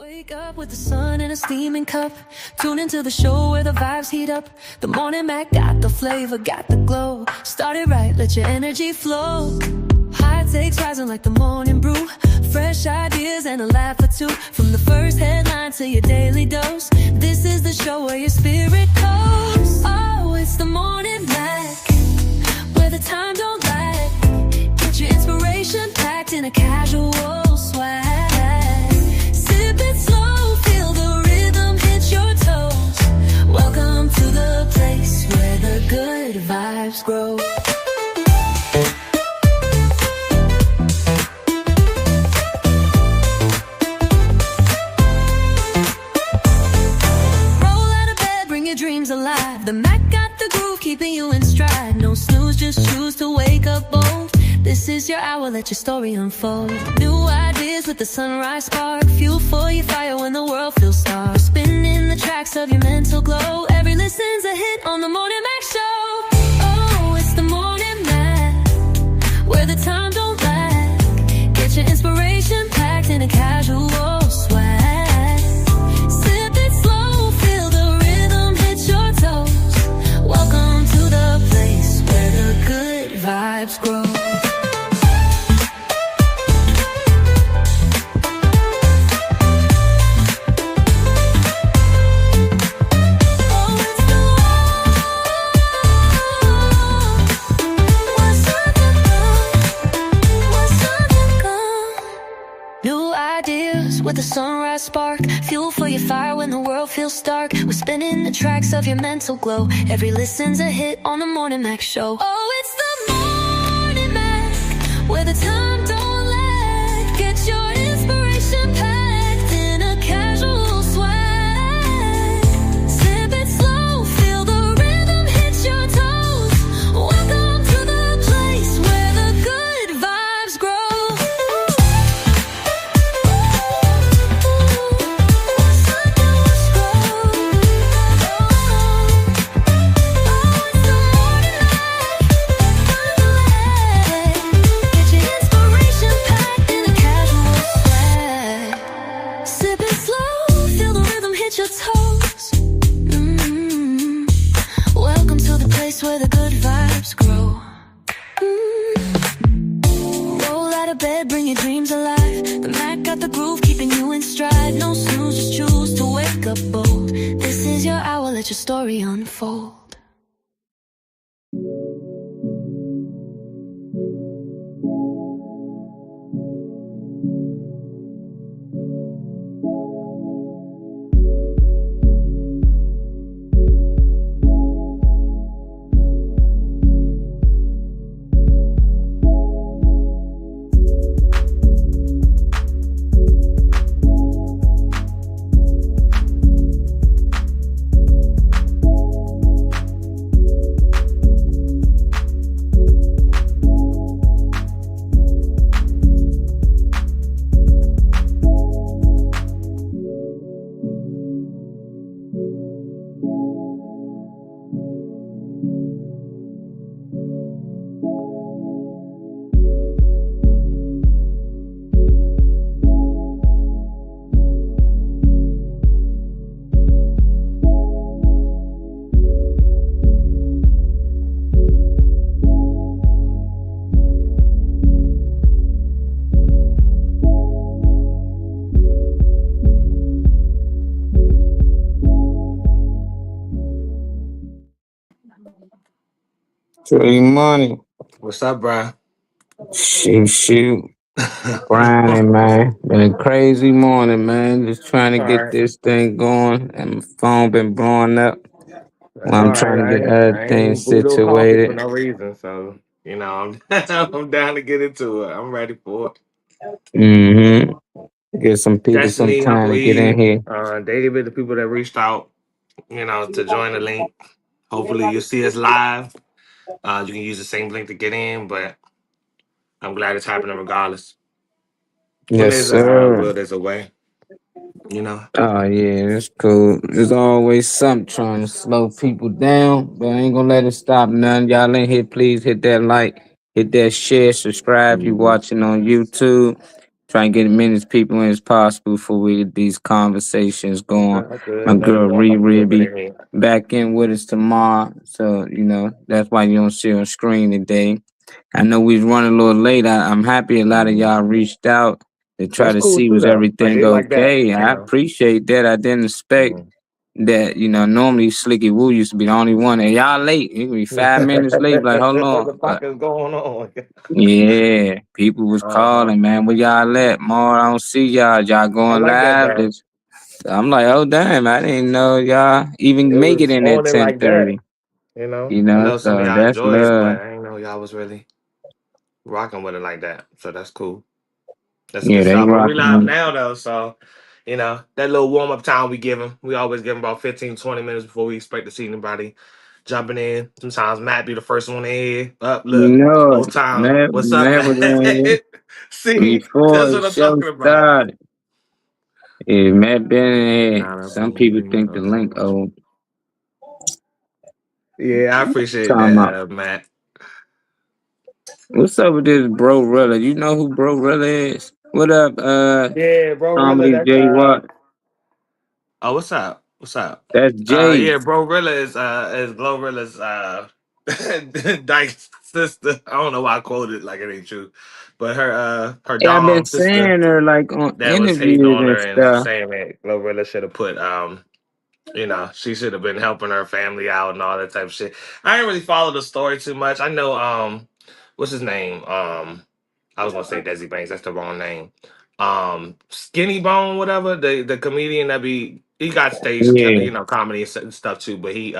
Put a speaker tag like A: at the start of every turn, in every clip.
A: Wake up with the sun in a steaming cup. Tune into the show where the vibes heat up. The morning Mac got the flavor, got the glow. Start it right, let your energy flow. High takes rising like the morning brew. Fresh ideas and a laugh or two. From the first headline to your daily dose. This is the show where your spirit goes. Oh, it's the morning Mac, where the time don't lag. Get your inspiration packed in a casual swag. Sip it slow, feel the rhythm hit your toes. Welcome to the place where the good vibes grow. Alive. The Mac got the groove, keeping you in stride. No snooze, just choose to wake up bold. This is your hour, let your story unfold. New ideas with the sunrise spark. Fuel for your fire when the world feels stark. Spinning the tracks of your mental glow. Every listen's a hit on the Morning Mac Show. Oh, it's the Morning Mac, where the time don't lag. Get your inspiration packed in a casual swag. Welcome to the place where the good vibes grow. New ideas with a sunrise spark. Fuel for your fire when the world feels stark. We're spinning the tracks of your mental glow. Every listen's a hit on the Morning Mac Show. Oh, it's the Morning Mac, where the time don't lag. Get your inspiration packed in a casual swag. Sip it slow, feel the rhythm hit your toes. Welcome to the place where the good vibes grow. Your toes. Welcome to the place where the good vibes grow. Roll out of bed, bring your dreams alive. The Mac got the groove, keeping you in stride. No snooze, just choose to wake up bold. This is your hour, let your story unfold.
B: Trey Money.
C: What's up, bro?
B: Shoot. Grinding, man. Been a crazy morning, man. Just trying to
C: All
B: get
C: right.
B: this thing going. And my phone been blowing up.
C: That's
B: Well,
C: all
B: I'm
C: right.
B: trying to get
C: I
B: everything
C: ain't brewed no coffee for
B: situated.
C: no reason, so I'm I'm down to get into it. I'm ready for it.
B: Give some people some
C: Destiny,
B: time
C: Uncle
B: to get in
C: E,
B: here.
C: David, the people that reached out, to join the link. Hopefully, you'll see us live. You can use the same link to get in, but I'm glad it's happening regardless. When
B: Yes,
C: there's a will,
B: sir.
C: there's a way. You know.
B: Oh, yeah, that's cool. There's always something trying to slow people down, but I ain't gonna let it stop none. Y'all in here, please hit that like, hit that share, subscribe. You watching on YouTube. Try and get as many people in as possible before we get these conversations going.
C: That's good.
B: My
C: Let me
B: girl
C: warm up a little
B: Riri
C: bit
B: be
C: in here.
B: back in with us tomorrow. So, that's why you don't see her on screen today. I know we was running a little late. I'm happy a lot of y'all reached out to try
C: That's
B: to
C: cool
B: see
C: too,
B: was
C: though. Like
B: everything
C: they like that,
B: okay.
C: you
B: I
C: know.
B: appreciate that. I didn't expect
C: Mm.
B: that, normally Slicky Woo used to be the only one. And y'all late. You could be 5 minutes late. Like, hold
C: What
B: on.
C: the fuck is going on?
B: Yeah, people was
C: Uh-huh.
B: calling, man. Where y'all at? More, I don't see y'all. Y'all
C: I
B: going
C: like that
B: live?
C: though.
B: I'm like, oh damn, I didn't know y'all even
C: It
B: make it
C: was
B: in at
C: on it like that,
B: 10:30.
C: you know. I know some of
B: So
C: y'all
B: that's
C: enjoy it, but
B: love.
C: I didn't know y'all was really rocking with it like that. So that's cool. That's
B: Yeah,
C: good
B: they
C: stuff. But we
B: rocking
C: live
B: with it.
C: now though, so that little warm up time we give them, we always give them about 15, 20 minutes before we expect to see anybody jumping in. Sometimes Matt be the first one in. Up, look, whole time. What's up,
B: Matt was
C: Matt?
B: in here
C: See,
B: before
C: that's
B: the
C: what I'm
B: show
C: talking about.
B: started. Yeah, Matt been in here.
C: Nah,
B: Some
C: boom,
B: people
C: boom,
B: think the link
C: boom.
B: old.
C: Yeah, I appreciate
B: Talking
C: that,
B: about
C: Matt.
B: what's up with this bro Rilla? You know who bro Rilla is? What up,
C: Yeah, bro, really,
B: comedy
C: that's
B: J Watt?
C: oh, what's up? What's up?
B: That's Jay.
C: Yeah, bro, Rilla is Glorilla's Dyke's sister. I don't know why I quoted it like it ain't true, but her
B: Yeah, I've been
C: Dom sister
B: saying her like on
C: that was hating
B: interviews
C: on
B: and
C: her and
B: stuff.
C: saying that Glorilla should have put she should have been helping her family out and all that type of shit. I didn't really follow the story too much. I know what's his name? I was gonna say Desi Banks, that's the wrong name. Skinny Bone, whatever, the comedian that he got stage
B: Yeah,
C: comedy and stuff too, but he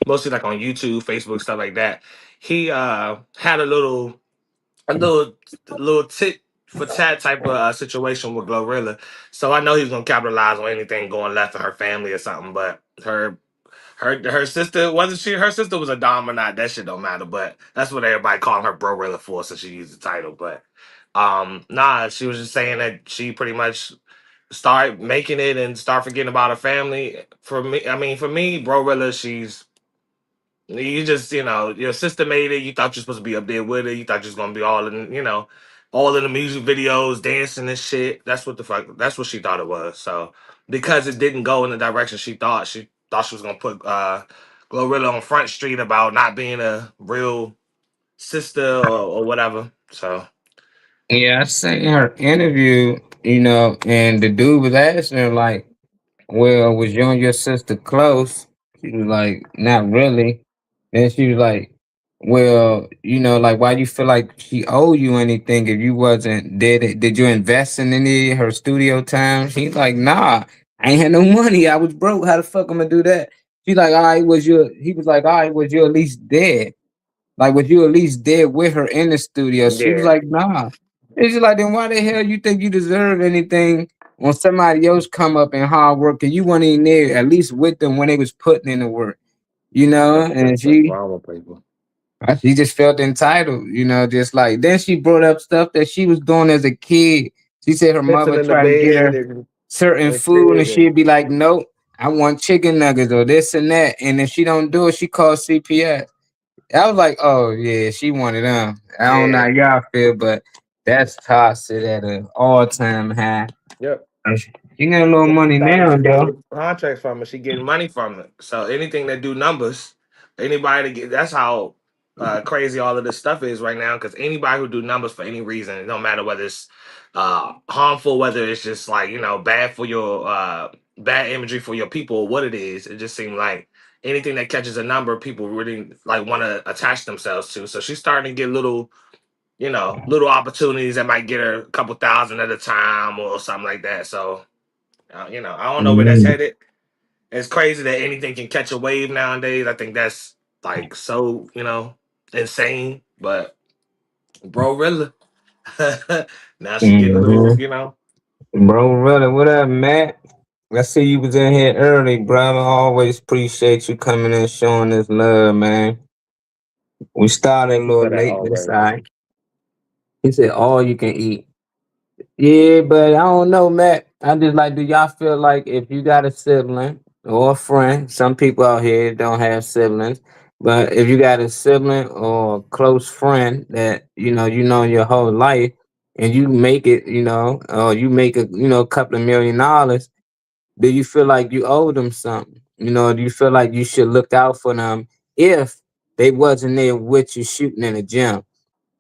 C: mostly like on YouTube, Facebook, stuff like that. He had a little tit for tat type of situation with Glorilla. So I know he was gonna capitalize on anything going left in her family or something. But her sister wasn't she? Her sister was a dom or not? That shit don't matter. But that's what everybody calling her Glorilla for, so she used the title. But nah, she was just saying that she pretty much start making it and start forgetting about her family. For me, I mean, for me, Glorilla, you just, your sister made it. You thought you're supposed to be up there with it. You thought you was gonna be all in the music videos, dancing and shit. That's what the fuck. That's what she thought it was. So because it didn't go in the direction she thought she was gonna put Glorilla on Front Street about not being a real sister or whatever. So
B: yeah, I seen her interview, and the dude was asking her like, "Well, was you and your sister close?" She was like, "Not really." Then she was like, "Well, like, why you feel like she owe you anything if you wasn't did you invest in any of her studio time?" She's like, "Nah, I ain't had no money. I was broke. How the fuck I'm gonna do that?" She's like, "All right, was you?" He was like, "All right, was you at least there? Like, was you at least there with her in the studio?" She was
C: yeah,
B: like, "Nah." It's just like, then why the hell you think you deserve anything when somebody else come up and hard work and you weren't even there at least with them when they was putting in the work, And
C: that's wrong with people.
B: she just felt entitled, just like then she brought up stuff that she was doing as a kid. She said her
C: Pissing
B: mother
C: in the
B: tried to get
C: bed
B: her certain
C: and
B: food and
C: shit,
B: she'd
C: and
B: be like, "Nope, I want chicken nuggets or this and that." And if she don't do it, she calls CPS. I was like, "Oh yeah, she wanted them." I don't know how
C: yeah,
B: y'all feel, but that's toxic at an all-time high.
C: yep.
B: She got a little
C: She
B: money
C: thought that
B: now,
C: she gonna
B: though.
C: get contracts from it. She getting money from it. So anything that do numbers, anybody to get that's how crazy all of this stuff is right now. Because anybody who do numbers for any reason, it don't matter whether it's harmful, whether it's just like bad for your bad imagery for your people, or what it is. It just seems like anything that catches a number, people really like want to attach themselves to. So she's starting to get little opportunities that might get her a couple thousand at a time or something like that. So I don't know where that's
B: Mhm.
C: headed. It's crazy that anything can catch a wave nowadays. I think that's like so, insane. But bro, really, now she getting a little,
B: Mhm. Bro, really, what up, Matt? I see you was in here early, brother. Always appreciate you coming and showing this love, man. We started a
C: you
B: little
C: said that
B: late this
C: always.
B: side. He said, "All you can eat." Yeah, but I don't know, Matt. I just like, do y'all feel like if you got a sibling or a friend, some people out here don't have siblings, but if you got a sibling or a close friend that you know your whole life, and you make it, or you make a couple of $1 million, do you feel like you owe them something? Do you feel like you should look out for them if they wasn't there with you shooting in the gym?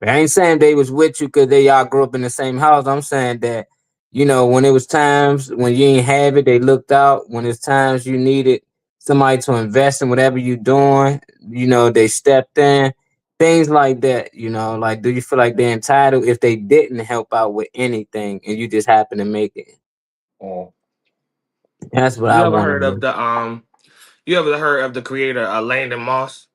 B: I ain't saying they was with you because they all grew up in the same house. I'm saying that, when it was times when you ain't have it, they looked out. When it's times you needed somebody to invest in whatever you doing, they stepped in. Things like that, like, do you feel like they're entitled if they didn't help out with anything and you just happen to make it?
C: Oh.
B: That's what
C: You
B: I
C: ever
B: want to
C: heard of
B: know.
C: the you ever heard of the creator Landon Moss?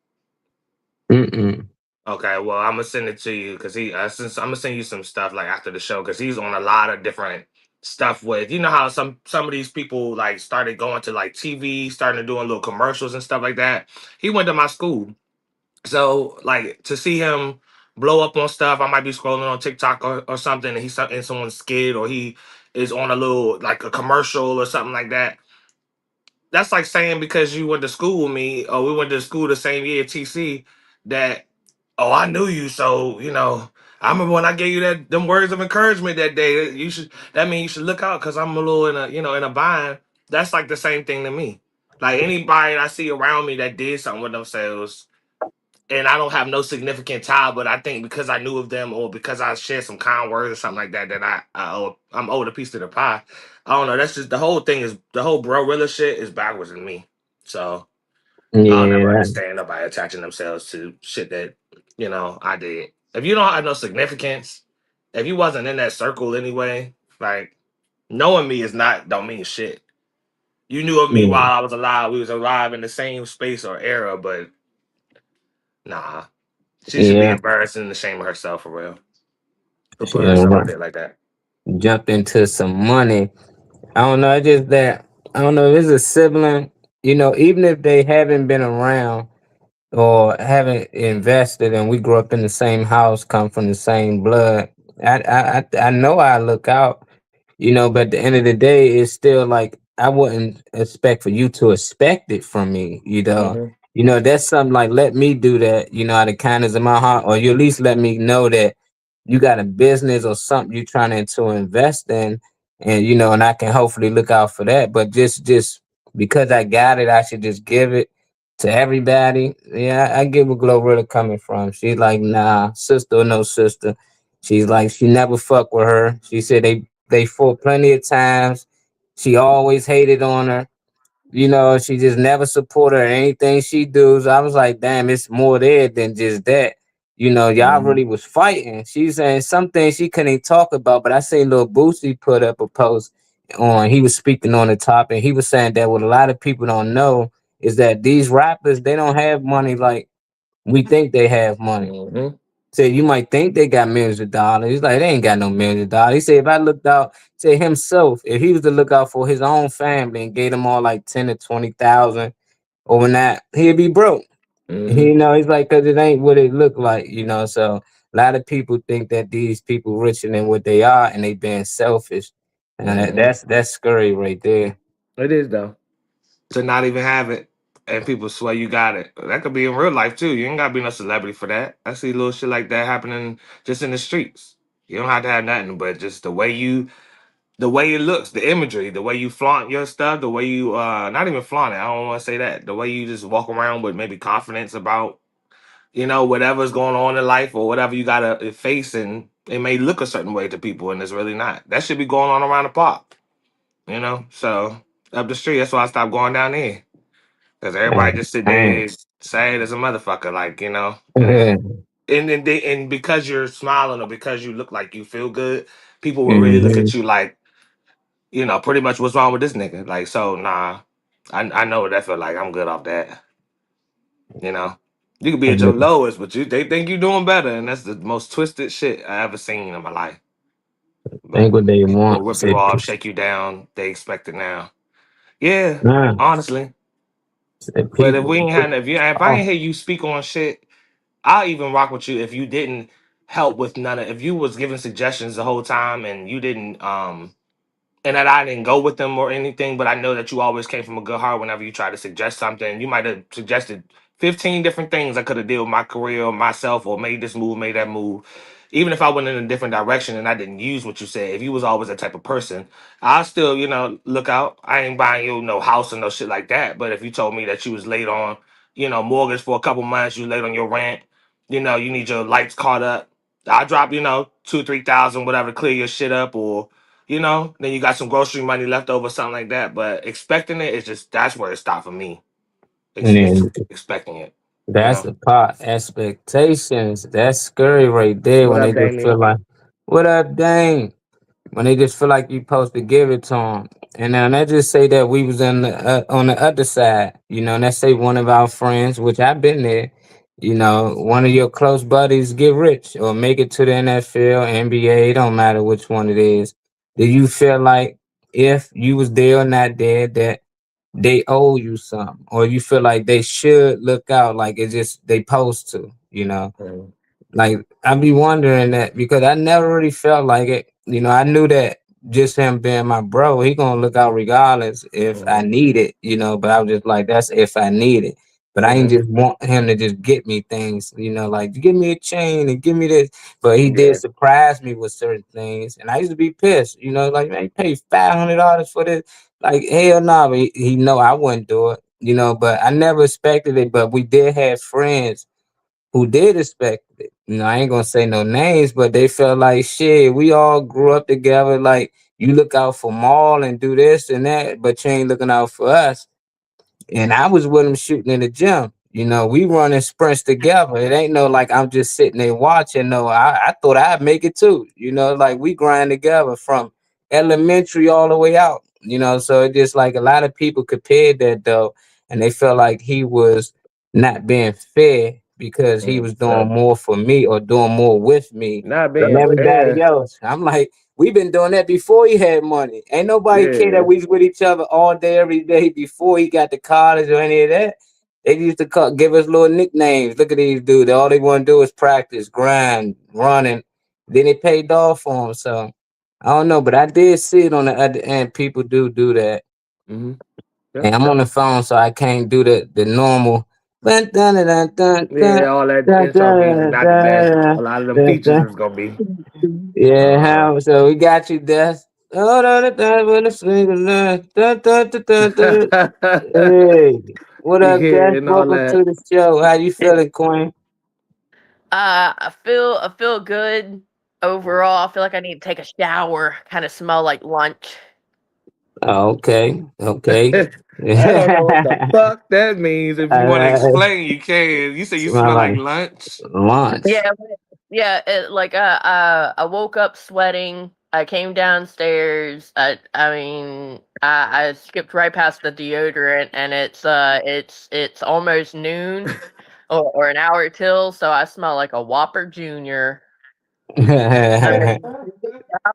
B: Mm-mm.
C: Okay, well, I'm gonna send it to you because since I'm gonna send you some stuff like after the show because he's on a lot of different stuff with how some of these people like started going to like TV, starting to doing little commercials and stuff like that. He went to my school, so like to see him blow up on stuff, I might be scrolling on TikTok or something, and he's in someone's skit or he is on a little like a commercial or something like that. That's like saying because you went to school with me or we went to school the same year, TC, that I knew you, so I remember when I gave you them words of encouragement that day. That means you should look out because I'm a little in a in a bind. That's like the same thing to me. Like anybody I see around me that did something with themselves, and I don't have no significant tie, but I think because I knew of them or because I shared some kind words or something like that, that I'm owed a piece of the pie. I don't know. That's just the whole bro rilla shit is backwards in me. So I'll never
B: Yeah.
C: understand nobody attaching themselves to shit that I did. If you don't have no significance, if you wasn't in that circle anyway, like knowing me is not don't mean shit. You knew of me
B: Yeah.
C: while I was alive. We was alive in the same space or era, but nah. She should be
B: Yeah.
C: embarrassed and ashamed of herself for real. For putting
B: Yeah.
C: herself out
B: Right.
C: there like that.
B: Jumped into some money. I don't know. It's just that I don't know. If it's a sibling, even if they haven't been around or haven't invested, and we grew up in the same house, come from the same blood. I know I look out, but at the end of the day, it's still like I wouldn't expect for you to expect it from me.
C: Hmm.
B: That's something like let me do that, out of kindness of my heart, or you at least let me know that you got a business or something you're trying to invest in, and and I can hopefully look out for that. But just because I got it, I should just give it to everybody. Yeah, I get where Glorilla coming from. She's like, nah, sister or no sister. She's like, she never fuck with her. She said they fought plenty of times. She always hated on her. She just never supported her in anything she do. So I was like, damn, it's more there than just that. Y'all
C: Hmm.
B: really was fighting. She's saying some things she couldn't talk about, but I seen Lil Boosie put up a post on. He was speaking on the topic. He was saying that what a lot of people don't know is that these rappers they don't have money like we think they have money.
C: Hmm.
B: Say you might think they got millions of dollars. He's like, they ain't got no millions of dollars. He said, if I looked out, say himself, if he was to look out for his own family and gave them all like 10 to 20,000 overnight, he'd be broke.
C: Hmm.
B: He's like, cause it ain't what it looked like. So a lot of people think that these people richer than what they are and they being selfish. And
C: Hmm.
B: that's scary right there.
C: It is though. To not even have it and people swear you got it. That could be in real life too. You ain't gotta be no celebrity for that. I see little shit like that happening just in the streets. You don't have to have nothing, but just the way it looks, the imagery, the way you flaunt your stuff, the way you not even flaunt it, I don't want to say that. The way you just walk around with maybe confidence about, whatever's going on in life or whatever you gotta face and it may look a certain way to people and it's really not. That should be going on around the park. So up the street, that's why I stopped going down there. Because everybody just sit
B: Dang.
C: there sad as a motherfucker, and because you're smiling or because you look like you feel good, people will really look at
B: Mhm.
C: you like, pretty much what's wrong with this nigga. Like, so nah, I know what that feel like. I'm good off that. You know, you could be at your lowest, but they think you're doing better, and that's the most twisted shit I ever seen in my life.
B: Think
C: But
B: what they
C: people
B: want.
C: will rip
B: Say,
C: you off, shake you down. They expect it now. Yeah,
B: nah,
C: honestly.
B: say
C: But if
B: people.
C: we ain't had, if I ain't hear you speak on shit, I'll even rock with you if you didn't help with none of if you was giving suggestions the whole time and you didn't and that I didn't go with them or anything, but I know that you always came from a good heart whenever you try to suggest something. You might have suggested 15 different things I could have did with my career or myself or made this move, made that move. even if I went in a different direction and I didn't use what you said, if you was always that type of person, I'll still, look out. I ain't buying you no house and no shit like that. But if you told me that you was late on, mortgage for a couple months, you late on your rent, you need your lights caught up, I'll drop, 2, 3 thousand, whatever, clear your shit up, or then you got some grocery money left over, something like that. But expecting it is just that's where it stopped for me.
B: And then
C: Expecting it, you
B: that's
C: know.
B: the part. Expectations. That's scary right there
C: What
B: when
C: up,
B: they just feel
C: Damien?
B: like, what up, Dane? When they just feel like you supposed to give it to them. And then let's just say that we was on the other side, and let's say one of our friends, which I've been there, one of your close buddies get rich or make it to the NFL, NBA, it don't matter which one it is. Do you feel like if you was there or not there that they owe you something, or you feel like they should look out like it's just they supposed to?
C: Mhm.
B: Like I be wondering that because I never really felt like it. I knew that just him being my bro, he gonna look out regardless if I
C: Mhm.
B: need it. But I was just like, that's if I need it. But I ain't
C: Mhm.
B: just want him to just get me things, like give me a chain and give me this. But he did
C: Yeah.
B: surprise me with certain things, and I used to be pissed, like man, you pay $500 for this. Like hell no, but he know I wouldn't do it. But I never expected it. But we did have friends who did expect it. I ain't gonna say no names, but they felt like shit. We all grew up together. Like you look out for Maul and do this and that, but you ain't looking out for us. And I was with him shooting in the gym. We running sprints together. It ain't no like I'm just sitting there watching. No, I thought I'd make it too. Like we grind together from elementary all the way out. So it just like a lot of people compared that though, and they felt like he was not being fair because he was doing more for me or doing more with me
C: Not
B: than
C: being
B: everybody
C: fair.
B: else. I'm like, we've been doing that before he had money. Ain't nobody care
C: Yeah.
B: that we was with each other all day, every day before he got to college or any of that. They used to give us little nicknames. Look at these dudes. All they want to do is practice, grind, running. Then it paid off for them. So I don't know, but I did see it on the other end. People do that.
C: Hmm. Yeah.
B: And I'm on the phone, so I can't do the normal. Dun, dun, dun, dun, dun,
C: Yeah,
B: dun,
C: all that
B: dun,
C: intro music,
B: dun,
C: not the best. A
B: dun,
C: lot of them
B: dun,
C: features
B: dun.
C: is gonna be.
B: Yeah,
C: Uh,
B: so we got you, Des. Oh, dun, dun, dun, with a single dun, dun, dun, dun, dun, dun. Hey, what up, Des?
C: yeah, and all
B: Welcome
C: that.
B: to the show. How you feeling, Queen?
D: I feel good overall. I feel like I need to take a shower. Kind of smell like lunch.
B: Oh, okay, okay.
C: I don't know what the fuck that means. If you want to explain, you can. You say you
B: Smell
C: smell like
B: like
C: lunch.
B: lunch.
D: Yeah, yeah. I woke up sweating. I came downstairs. I skipped right past the deodorant, and it's almost noon, or an hour till. So I smell like a Whopper Junior. I'm gonna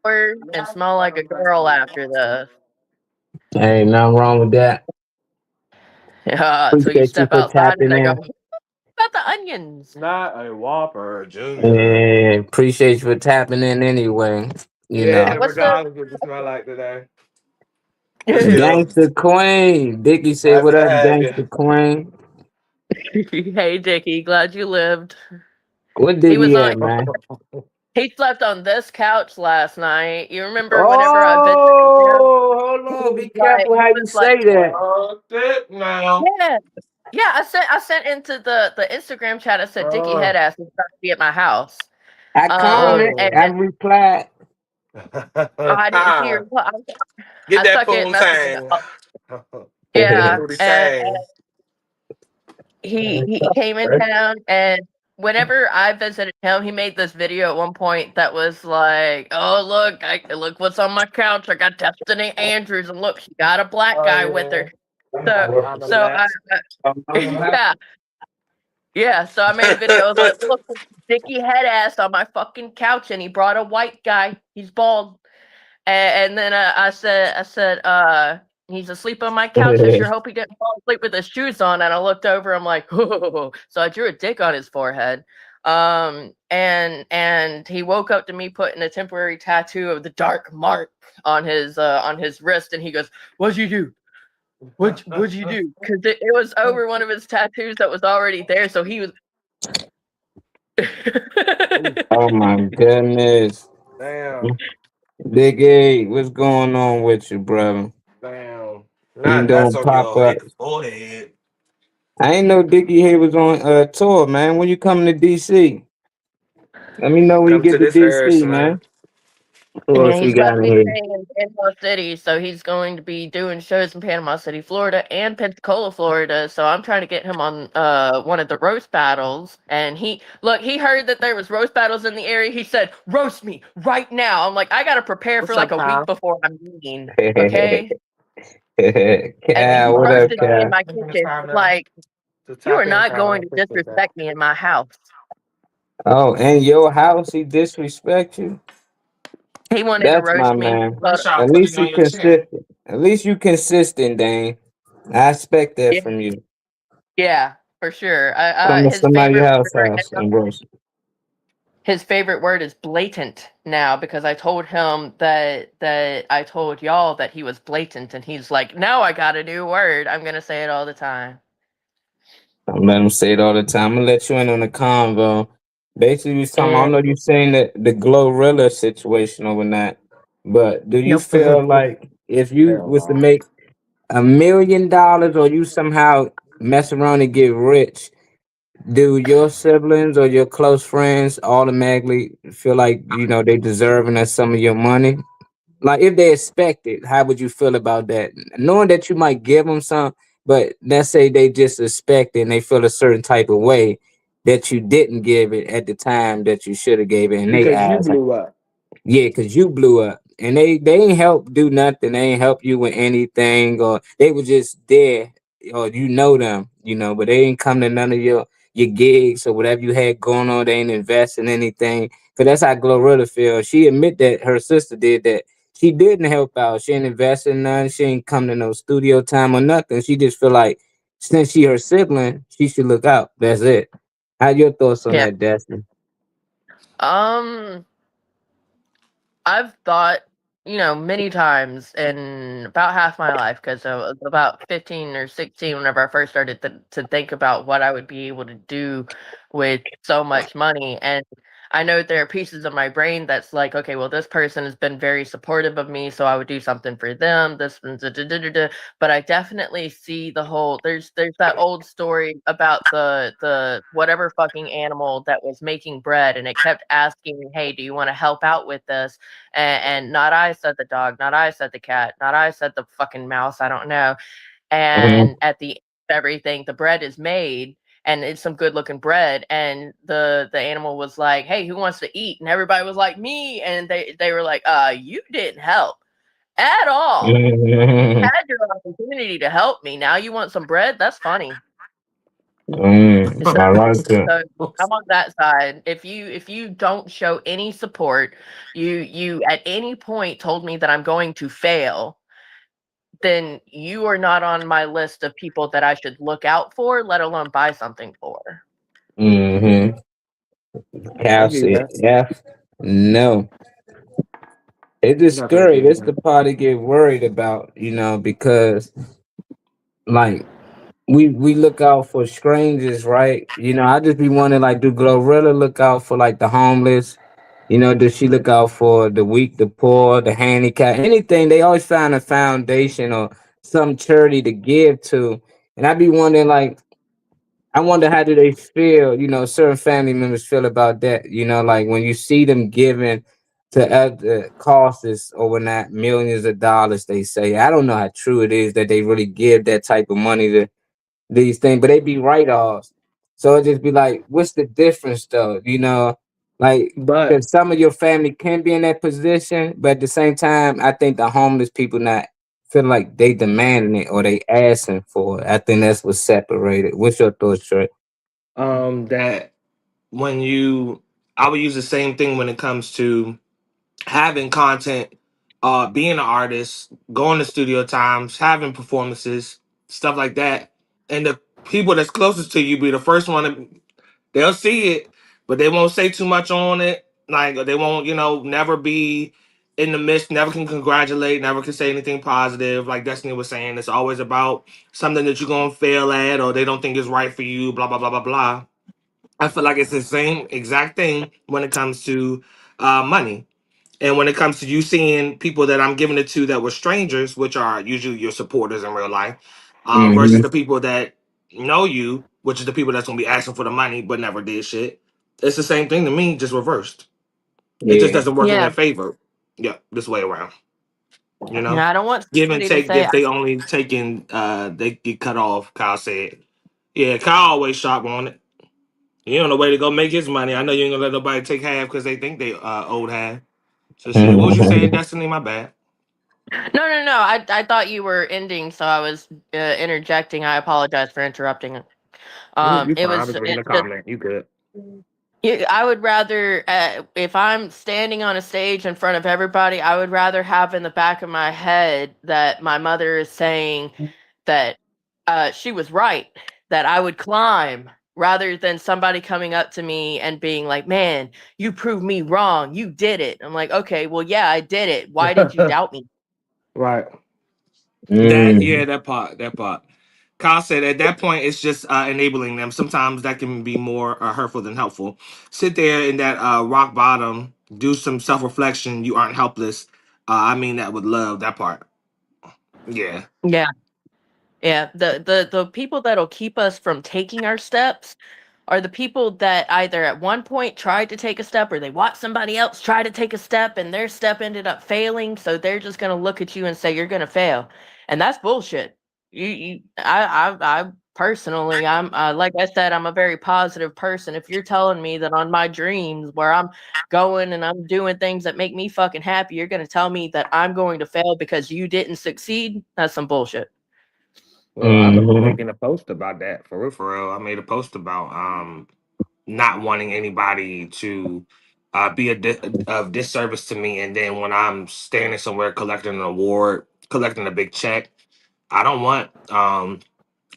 D: shower and smell like a girl after this.
B: Ain't nothing wrong with that.
D: So you
B: Appreciate you
D: step
B: for
D: outside and
B: tapping
D: I go,
B: in.
D: "What about the onions?"
C: Not a Whopper Junior.
B: And appreciate you for tapping in anyway. You
C: Yeah,
B: know.
D: What's the
C: regardless what you smell like today. Yeah.
B: Gangster Queen. Dickie said,
C: Happy
B: what
C: to
B: up,
C: have you.
B: Gangster Queen?
D: Hey Dickie, glad you lived.
B: What
D: He
B: Dickie
D: was on
B: at, man?
D: he slept on this couch last night. You remember whenever I visited him?
B: Oh, hold on. Be careful how
D: He
B: you
D: was like,
B: say that.
C: Oh, shit now.
D: yeah. Yeah, I sent into the Instagram chat. I said Dickie
C: Oh.
D: head ass is about to be at my house.
B: I comment.
D: And
B: I replied.
D: I didn't see your
C: Get
D: I
C: that
D: stuck it
C: poom
D: message.
C: thing. Get that
D: Yeah,
C: booty
D: and
C: thing.
D: he came in town, and whenever I visited him, he made this video at one point that was like, "Oh look what's on my couch! I got Destiny Andrews, and look, she got a black guy with her." So
C: On the
D: so I,
C: left.
D: yeah, yeah. So I made a video. I was like, "Look, Dickie head ass on my fucking couch, and he brought a white guy. He's bald." And then I said, he's asleep on my couch. I sure hope he didn't fall asleep with his shoes on. And I looked over. I'm like, oh. So I drew a dick on his forehead. And he woke up to me putting a temporary tattoo of the dark mark on his wrist. And he goes, "What'd you do? What'd you do?" Because it was over one of his tattoos that was already there. So he was
B: Oh my goodness.
C: Damn.
B: Big A, what's going on with you, brother?
C: Damn.
B: You
C: Not that's
B: don't
C: on
B: pop
C: your
B: up.
C: head, forehead.
B: I ain't know Dickie here was on tour, man. When you coming to DC? Let me know when you
C: Come
B: get
C: to
B: to
C: this Harris,
B: DC,
C: man.
B: man. Who
D: Yeah,
B: else we
D: he's going
B: got
D: to
B: in
D: be
B: here?
D: staying in Panama City, so he's going to be doing shows in Panama City, Florida, and Pensacola, Florida. So I'm trying to get him on one of the roast battles. And he heard that there was roast battles in the area. He said, "Roast me right now." I'm like, I gotta prepare for
C: What's
D: like
C: up,
D: a week
C: Kyle?
D: before I'm meeting, okay? And then he
B: Cal, what up,
D: roasted me in
B: Cal?
D: my
C: I think it's
D: kitchen.
C: time to
D: Like, you
C: tap
D: are
C: in,
D: not
C: Kyle. I
D: going to
C: appreciate that.
D: disrespect me in my house.
B: Oh, and your house, he disrespect you?
D: He wanted to
B: That's my
D: roast me.
B: man.
C: Pretty
D: But
C: sure I
B: At
C: put it
B: least you
C: on your chin.
B: consistent. At least you consistent, Dane. I expect that
D: yeah,
B: from you.
D: yeah, for sure.
B: Come to
D: His
B: somebody's
D: favorite
B: house
D: word now
B: and roast.
D: his favorite word is blatant now because I told him that I told y'all that he was blatant and he's like, now I got a new word. I'm gonna say it all the time.
B: I'm letting him say it all the time. I'm gonna let you in on the convo. Basically, you was talking. I
D: And
B: don't know. You saying that the Glorilla situation overnight, but do you
D: nope.
B: feel like if you
C: Hell
B: was to
C: no.
B: make $1 million, or you somehow mess around and get rich, do your siblings or your close friends automatically feel like they deserving of some of your money? Like if they expect it, how would you feel about that? Knowing that you might give them some, but let's say they just expect it and they feel a certain type of way that you didn't give it at the time that you should have gave it, and they
C: Because you
B: ask like,
C: blew up.
B: yeah, because you blew up. And they ain't help do nothing. They ain't help you with anything, or they were just there, or them, but they ain't come to none of your gigs or whatever you had going on. They ain't invest in anything. Cause that's how Glorilla feels. She admit that her sister did that. She didn't help out. She ain't invest in none. She ain't come to no studio time or nothing. She just feel like since she her sibling, she should look out. That's it. How your thoughts on
D: Yeah.
B: that, Destiny?
D: Um I've thought, many times in about half my life, because I was about 15 or 16 whenever I first started to think about what I would be able to do with so much money. And I know there are pieces of my brain that's like, okay, well, this person has been very supportive of me, so I would do something for them. This one's but I definitely see the whole. There's that old story about the whatever fucking animal that was making bread, and it kept asking, "Hey, do you want to help out with this?" And not I said the dog, not I said the cat, not I said the fucking mouse. I don't know.
B: Mhm.
D: And at the end of everything, the bread is made and it's some good looking bread. And the animal was like, "Hey, who wants to eat?" And everybody was like, "Me." And they were like, "You didn't help at all.
B: Mhm.
D: Had your opportunity to help me. Now you want some bread? That's funny." So,
B: I like that.
D: so I'm on that side. If you don't show any support, you at any point told me that I'm going to fail, then you are not on my list of people that I should look out for, let alone buy something for.
B: Mm-hmm.
C: I
B: Cal
C: get
B: said
C: that.
B: F. No. It's
C: Definitely
B: discouraged.
C: get
B: It's the
C: that.
B: part to get worried about, because like we look out for strangers, right? I just be wondering, like, do Glorilla look out for like the homeless? Does she look out for the weak, the poor, the handicapped, anything? They always find a foundation or some charity to give to. And I be wondering, like, I wonder how do they feel, certain family members feel about that, like when you see them giving to other causes over not millions of dollars, they say. I don't know how true it is that they really give that type of money to these things, but they be write-offs. So it just be like, what's the difference though? Like,
C: But
B: because some of your family can be in that position, but at the same time, I think the homeless people not feel like they demanding it or they asking for it. I think that's what's separated. What's your thoughts, Trey?
C: that when you I would use the same thing when it comes to having content, being an artist, going to studio times, having performances, stuff like that. And the people that's closest to you be the first one to, they'll see it, but they won't say too much on it. Like they won't, never be in the midst, never can congratulate, never can say anything positive. Like Destiny was saying, it's always about something that you're gonna fail at or they don't think is right for you, blah blah blah blah blah. I feel like it's the same exact thing when it comes to money. And when it comes to you seeing people that I'm giving it to that were strangers, which are usually your supporters in real life, versus
B: Hmm.
C: the people that know you, which is the people that's gonna be asking for the money but never did shit. It's the same thing to me, just reversed. It just
B: Yeah.
C: doesn't work in
D: Yeah.
C: their favor. Yeah, this way around. You
D: And
C: know,
D: I don't want
C: give and
D: somebody to
C: take.
D: say,
C: If they only taking, they get cut off. Kyle said, "Yeah, Kyle always shop on it. He on the way to go make his money. I know you ain't gonna let nobody take half because they think they owed half. So shit, what was you saying, Destiny? My bad.
D: no. I thought you were ending, so I was interjecting. I apologize for interrupting.
C: You
D: It
C: fine. I
D: was
C: was reading
D: it
C: the
D: just
C: comment. You good?
D: I would rather, if I'm standing on a stage in front of everybody, I would rather have in the back of my head that my mother is saying that she was right, that I would climb, rather than somebody coming up to me and being like, man, you proved me wrong. You did it. I'm like, okay, well, yeah, I did it. Why did you doubt me?
C: Right. That
B: Mm.
C: yeah, that part. That part. Kyle said at that point it's just enabling them. Sometimes that can be more hurtful than helpful. Sit there in that rock bottom, do some self reflection. You aren't helpless. I mean that with love. That part. Yeah.
D: Yeah. Yeah, the people that'll keep us from taking our steps are the people that either at one point tried to take a step or they watched somebody else try to take a step and their step ended up failing, so they're just going to look at you and say you're going to fail. And that's bullshit. I personally, I'm like I said, I'm a very positive person. If you're telling me that on my dreams where I'm going and I'm doing things that make me fucking happy, you're going to tell me that I'm going to fail because you didn't succeed, that's some bullshit.
C: Well, I remember
B: Hmm.
C: making a post about that for real. For real, I made a post about not wanting anybody to be of disservice to me, and then when I'm standing somewhere collecting an award, collecting a big check, I don't want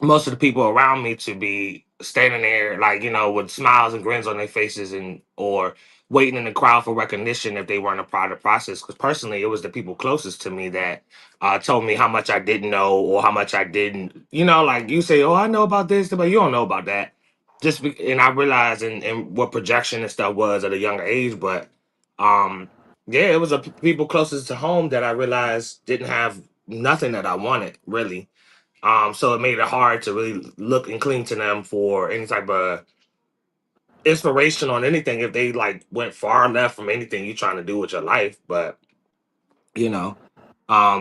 C: most of the people around me to be standing there like with smiles and grins on their faces and or waiting in the crowd for recognition if they weren't a part of the process, because personally it was the people closest to me that told me how much I didn't know or how much I didn't, like you say, oh, I know about this, but you don't know about that. And I realized in what projection and stuff was at a younger age, but um yeah, it was the people closest to home that I realized didn't have nothing that I wanted really. So it made it hard to really look and cling to them for any type of inspiration on anything if they like went far left from anything you're trying to do with your life. But you know,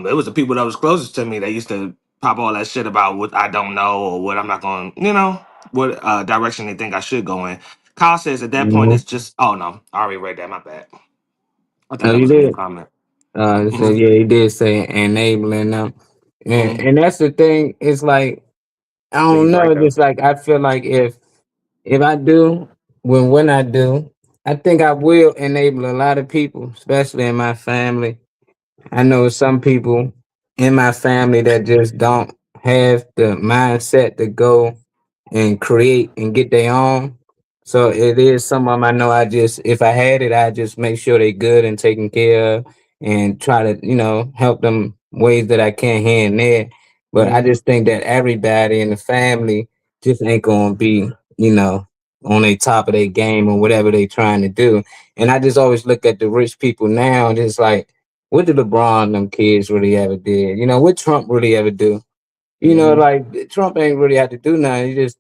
C: it was the people that was closest to me that used to pop all that shit about what I don't know or what I'm not going, what direction they think I should go in. Kyle says at that point
B: Hmm.
C: it's just, oh no, I already read that. My bad. I thought
B: Oh,
C: that
B: you
C: was a new
B: did.
C: comment.
B: So
C: Hmm.
B: yeah, he did say enabling them, and
C: Hmm.
B: and that's the thing. It's like I
C: Yeah,
B: don't
C: he's
B: know.
C: right though.
B: Just like I feel like if I do, when I do, I think I will enable a lot of people, especially in my family. I know some people in my family that just don't have the mindset to go and create and get their own. So it is some of them I know I just if I had it, I just make sure they good and taken care of and try to, help them ways that I can here and there. But I
C: Hmm.
B: just think that everybody in the family just ain't gonna be, on a top of their game or whatever they trying to do. And I just always look at the rich people now and it's like, what did LeBron and them kids really ever did? What Trump really ever do?
C: Hmm.
B: Like Trump ain't really had to do nothing. He just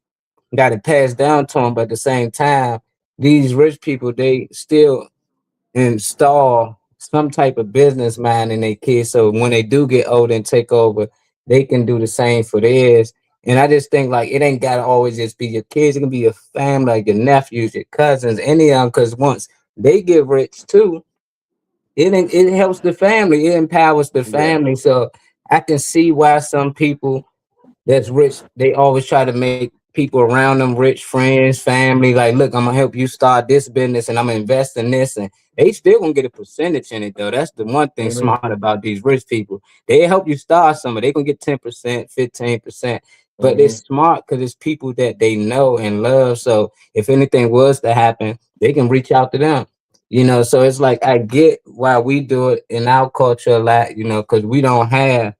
B: got it passed down to him. But at the same time, these rich people, they still install some type of business mind in their kids. So when they do get old and take over, they can do the same for theirs. And I just think like it ain't gotta always just be your kids. It can be your family, like your nephews, your cousins, any of them. Because once they get rich too, it helps the family. It empowers the
C: Yeah.
B: family. So I can see why some people that's rich, they always try to make people around them rich, friends, family. Like, look, I'm gonna help you start this business and I'm gonna invest in this. And they still gonna get a percentage in it though. That's the one thing
C: Hmm.
B: smart about these rich people. They help you start some, they gonna get 10%, 15%. But
C: Hmm.
B: it's smart because it's people that they know and love. So if anything was to happen, they can reach out to them. So it's like I get why we do it in our culture a lot, because we don't have,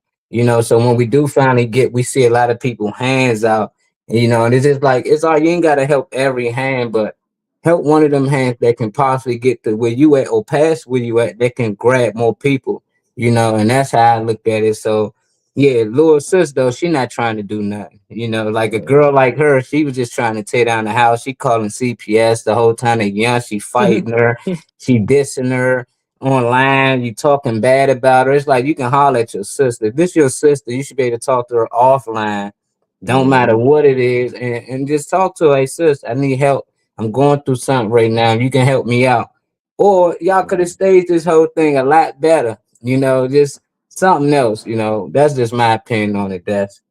B: so when we do finally get, we see a lot of people hands out And it's just like it's all you ain't gotta help every hand, but help one of them hands that can possibly get to where you at or past where you at that can grab more people, and that's how I looked at it. So yeah, little sis though, she not trying to do nothing. Like a girl like her, she was just trying to tear down the house. She calling CPS the whole time they young, she fighting her, she dissing her online, you talking bad about her. It's like you can holler at your sister. If this your sister, you should be able to talk to her offline. Don't matter
D: Mhm.
B: what it is, and just talk to her. Hey, sis, I need help. I'm going through something right now. You can help me out. Or y'all could have staged this whole thing a lot better, just something else. That's just my opinion on it. That's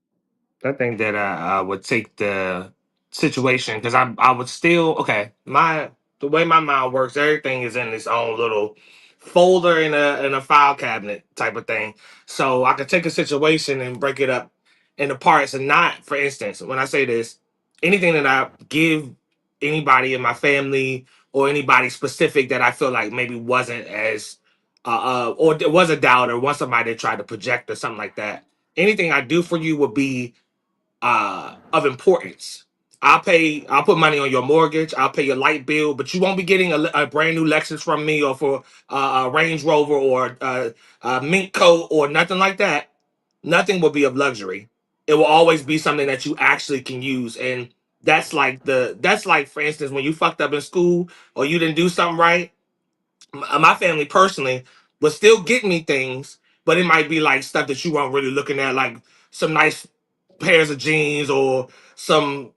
C: I think that I would take the situation because I would still okay. The way my mind works, everything is in its own little folder in a file cabinet type of thing. So I could take a situation and break it up into parts, and not, for instance, when I say this, anything that I give anybody in my family or anybody specific that I feel like maybe wasn't as or there was a doubt or was somebody that tried to project or something like that. Anything I do for you would be of importance. I'll put money on your mortgage. I'll pay your light bill, but you won't be getting a brand new Lexus from me or for a Range Rover or a mink coat or nothing like that. Nothing will be of luxury. It will always be something that you actually can use. And that's like, for instance, when you fucked up in school or you didn't do something right, my family personally will still get me things, but it might be like stuff that you weren't really looking at, like some nice pairs of jeans or some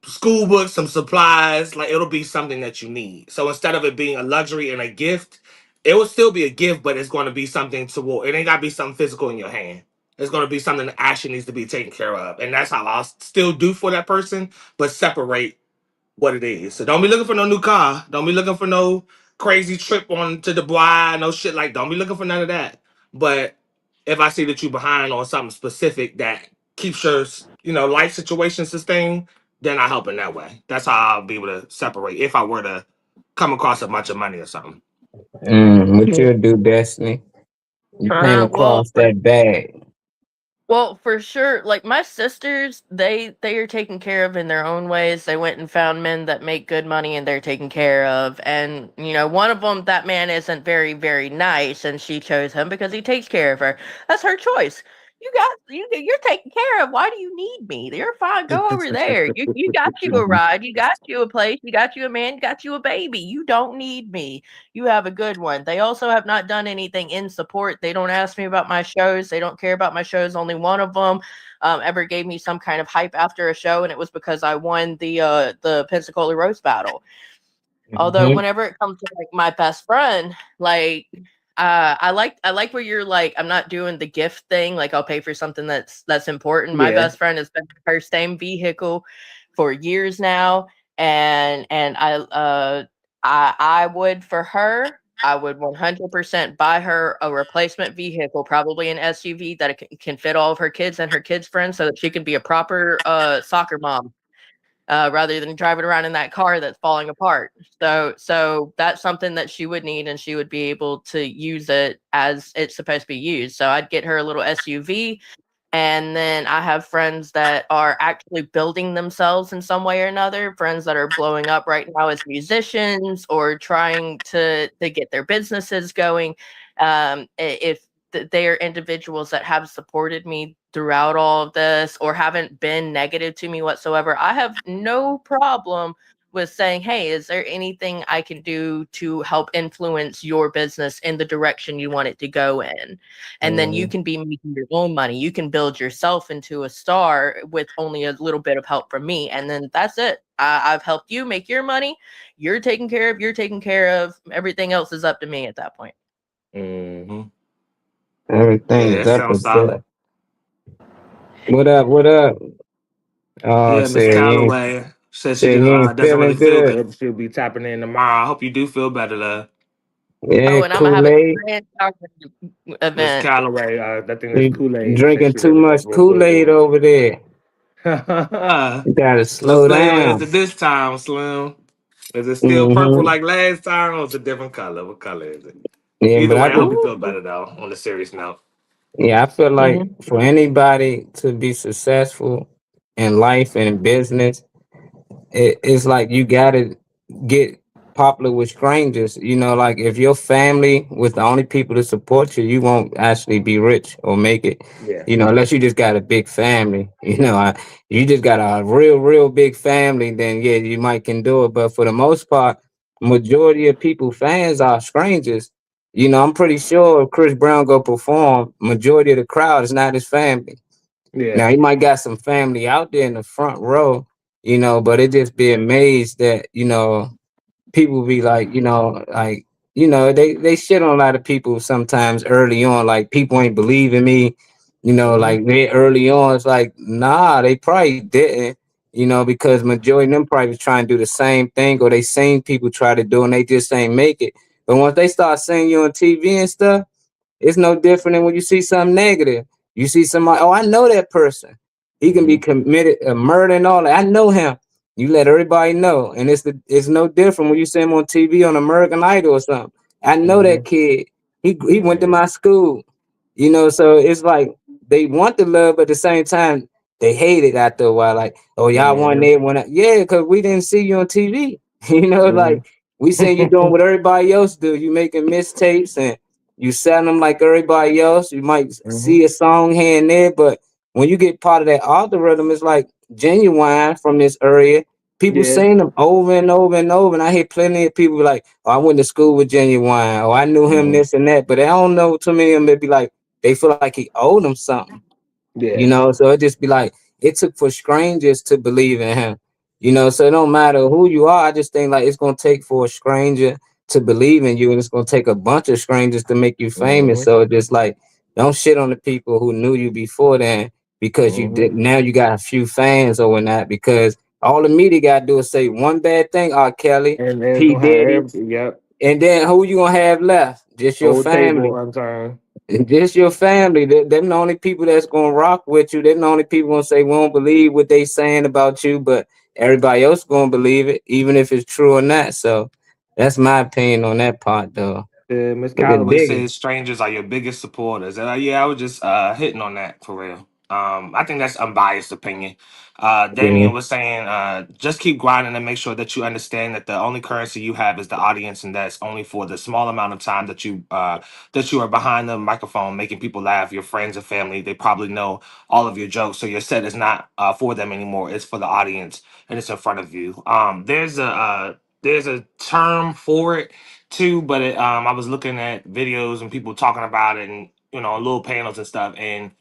C: school books, some supplies. Like it'll be something that you need. So instead of it being a luxury and a gift, it will still be a gift, but it's going to be something it ain't got to be something physical in your hand. It's going to be something that actually needs to be taken care of, and that's how I'll still do for that person, but separate what it is. So don't be looking for no new car. Don't be looking for no crazy trip on to Dubai, no shit like. Don't be looking for none of that. But if I see that you behind on something specific that keeps your life situation sustained, then I help in that way. That's how I'll be able to separate if I were to come across a bunch of money or something.
B: what you'll do, Destiny. You came
D: Well,
B: across that bag.
D: well, for sure. Like my sisters, they are taken care of in their own ways. They went and found men that make good money and they're taken care of. And one of them, that man isn't very very nice, and she chose him because he takes care of her. That's her choice. You're taken care of. Why do you need me? You're fine. Go over there. You got you a ride. You got you a place. You got you a man. You got you a baby. You don't need me. You have a good one. They also have not done anything in support. They don't ask me about my shows. They don't care about my shows. Only one of them ever gave me some kind of hype after a show, and it was because I won the Pensacola roast battle. Although
B: Mhm.
D: whenever it comes to like my best friend, like I like where you're like, I'm not doing the gift thing. Like I'll pay for something that's important. My
C: Yeah.
D: best friend has been her same vehicle for years now, and I would for her. I would 100% buy her a replacement vehicle, probably an SUV that can fit all of her kids and her kids' friends, so that she can be a proper soccer mom rather than driving around in that car that's falling apart. So that's something that she would need, and she would be able to use it as it's supposed to be used. So I'd get her a little SUV. And then I have friends that are actually building themselves in some way or another, friends that are blowing up right now as musicians or trying to get their businesses going. If they are individuals that have supported me throughout all of this or haven't been negative to me whatsoever, I have no problem with saying, hey, is there anything I can do to help influence your business in the direction you want it to go in? And then you
C: Mhm.
D: can be making your own money. You can build yourself into a star with only a little bit of help from me. And then that's it. I've helped you make your money. You're taken care of. You're taken care of. Everything else is up to me at that point.
C: Mhm.
B: Everything
C: Yeah,
B: is
C: that
B: up
C: sounds
B: to
C: solid.
B: that. What up? What up? Oh,
C: Yeah, Miss
B: said you ain't,
C: Calloway says she
B: said you ain't
C: doesn't really
B: feeling
C: feel
B: good.
C: good. She'll be tapping in tomorrow. I hope you do feel better, love.
B: Yeah,
D: Oh, and I'm gonna have
B: Kool
D: a
B: Aid.
D: grand chocolate
C: Miss
D: event.
C: Calloway, I think it's
B: You
C: Kool-Aid. Says
B: drinking
C: she
B: too
C: doesn't
B: much
C: feel
B: Kool Aid
C: good.
B: over there. You gotta
C: What
B: slow
C: flavor is
B: down.
C: it this time, Slim? Is it still purple
B: Hmm.
C: like last time, or is it a different color? What color is it?
B: Yeah, but
C: Either
B: I
C: way, I hope
B: just
C: you feel
D: Ooh.
C: better though. On a serious note.
B: yeah, I feel like
D: Mhm.
B: for anybody to be successful, in life and in business, it's like you gotta get popular with strangers. You know, like if your family was the only people to support you, you won't actually be rich or make it.
C: Yeah.
B: You know, unless you just got a big family. You know, you just got a real big family, then yeah, you might can do it. But for the most part, majority of people fans are strangers. You know, I'm pretty sure if Chris Brown go perform, majority of the crowd is not his family. Now
C: Yeah.
B: he might got some family out there in the front row, you know, but it just be amazed that, you know, people be like, they shit on a lot of people sometimes early on. Like people ain't believing me, you know,
C: Hmm.
B: like they early on, it's like, nah, they probably didn't, you know, because majority of them probably was trying to do the same thing or they seen people try to do and they just ain't make it. But once they start seeing you on TV and stuff, it's no different than when you see something negative. You see somebody, oh, I know that person. He can be
C: Hmm.
B: committed a murder and all that. I know him. You let everybody know, and it's no different when you see him on TV on American Idol or something. I know that
C: Hmm.
B: kid. He went to
C: Yeah.
B: my school. You know, so it's like they want the love, but at the same time they hate it after a while. Like, oh, y'all want
C: Hmm.
B: it when yeah, because we didn't see you on TV. You know,
C: Hmm.
B: like we seen you doing what everybody else do. You making mistapes and you selling them like everybody else. You might
C: Hmm.
B: see a song here and there, but when you get part of that algorithm, it's like Genuine from this area. People
C: Yeah.
B: saying them over and over and over. And I hear plenty of people like, oh, I went to school with Genuine. Oh, I knew him
C: Hmm.
B: this and that. But I don't know too many of them that be like, they feel like he owed them something. You
C: Yeah.
B: know, so it just be like it took for strangers to believe in him. You know, so it don't matter who you are. I just think like it's gonna take for a stranger to believe in you, and it's gonna take a bunch of strangers to make you famous.
C: Hmm.
B: So it just like don't shit on the people who knew you before then because you
C: Hmm.
B: did now you got a few fans or not because all the media gotta do is say one bad thing, R. Kelly,
C: And it's
B: P.
C: gonna have
B: Diddy,
C: every, yep,
B: and then who you gonna have left? Just your
C: whole table
B: family.
C: unturned.
B: And just your family. Them the only people that's gonna rock with you. They're the only people gonna say we don't believe what they saying about you, but everybody else gonna believe it, even if it's true or not. So that's my opinion on that part, though.
C: Miss
B: Look at
C: Calloway
B: Biggie.
C: says strangers are your biggest supporters. And yeah, I was just hitting on that for real. I think that's unbiased opinion.
B: Yeah.
C: Damien was saying, just keep grinding and make sure that you understand that the only currency you have is the audience, and that's only for the small amount of time that you are behind the microphone making people laugh. Your friends and family, they probably know all of your jokes, so your set is not for them anymore. It's for the audience, and it's in front of you. There's a term for it too, but I was looking at videos and people talking about it, and little panels and stuff, and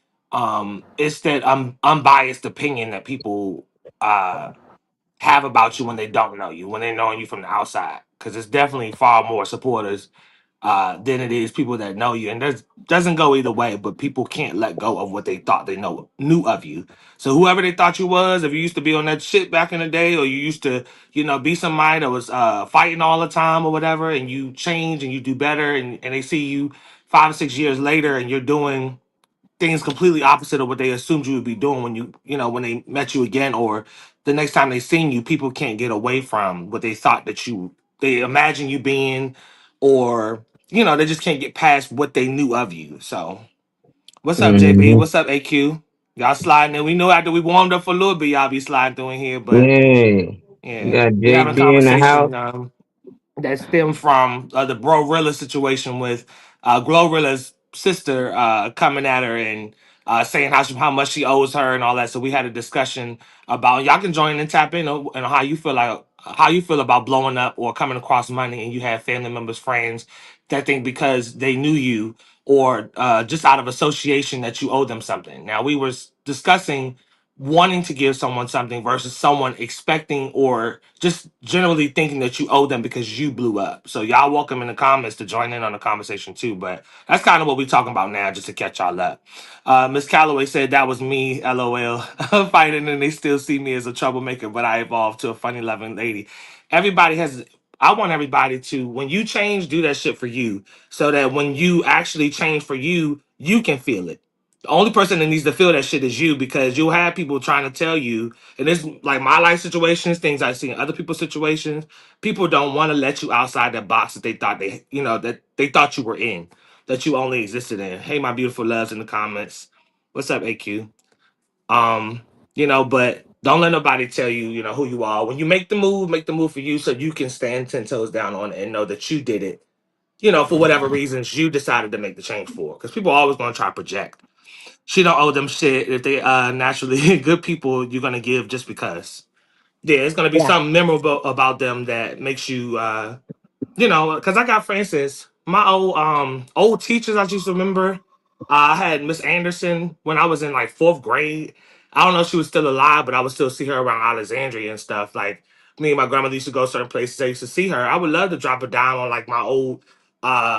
C: it's that unbiased opinion that people uh have about you when they don't know you, when they're knowing you from the outside, because it's definitely far more supporters than it is people that know you. And there's doesn't go either way, but people can't let go of what they thought they knew of you. So whoever they thought you was, if you used to be on that shit back in the day, or you used to, be somebody that was fighting all the time or whatever, and you change and you do better, and they see you 5 or 6 years later and you're doing things completely opposite of what they assumed you would be doing when when they met you again, or the next time they seen you. People can't get away from what they thought that they imagine you being, or they just can't get past what they knew of you. So what's up, JB?
B: Hmm.
C: What's up, AQ? Y'all sliding in. We know after we warmed up for a little bit, y'all be sliding through in here, but
B: Yeah. You
C: yeah,
B: got
C: we having a
B: JB in the house.
C: conversation. That stem from the Glorilla situation with Glorilla's sister coming at her and saying how much she owes her and all that. So we had a discussion about, y'all can join and tap in on how you feel, like how you feel about blowing up or coming across money, and you have family members, friends that think because they knew you, or just out of association, that you owe them something. Now we were discussing wanting to give someone something versus someone expecting or just generally thinking that you owe them because you blew up. So y'all welcome in the comments to join in on the conversation too. But that's kind of what we're talking about now, just to catch y'all up. Miss Calloway said that was me, LOL, fighting, and they still see me as a troublemaker, but I evolved to a funny loving lady. Everybody has. I want everybody to, when you change, do that shit for you, so that when you actually change for you, you can feel it. The only person that needs to feel that shit is you, because you'll have people trying to tell you, and it's like my life situations, things I see in other people's situations. People don't want to let you outside that box that they thought that they thought you were in, that you only existed in. Hey, my beautiful loves in the comments. What's up, AQ? But don't let nobody tell you, who you are. When you make the move for you so you can stand 10 toes down on it and know that you did it, for whatever reasons you decided to make the change for. Because people are always going to try to project. She don't owe them shit. If they naturally good people, you're going to give just because. Yeah, it's going to be
D: Yeah.
C: something memorable about them that makes you because I got, for instance, my old teachers I used to remember. I had Miss Anderson when I was in like fourth grade. I don't know if she was still alive, but I would still see her around Alexandria and stuff. Like me and my grandmother used to go certain places. I used to see her. I would love to drop a dime on like my old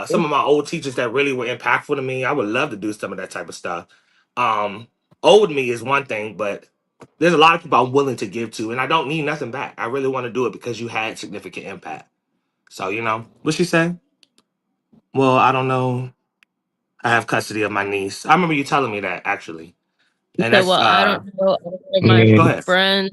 C: some of my old teachers that really were impactful to me. I would love to do some of that type of stuff. Um Old me is one thing, but there's a lot of people I'm willing to give to, and I don't need nothing back. I really want to do it because you had significant impact. So, what she say? Well, I don't know. I have custody of my niece. I remember you telling me that actually. And
D: So,
C: that's
D: well, I don't know all of my
C: go
B: Mm,
C: ahead.
D: friends.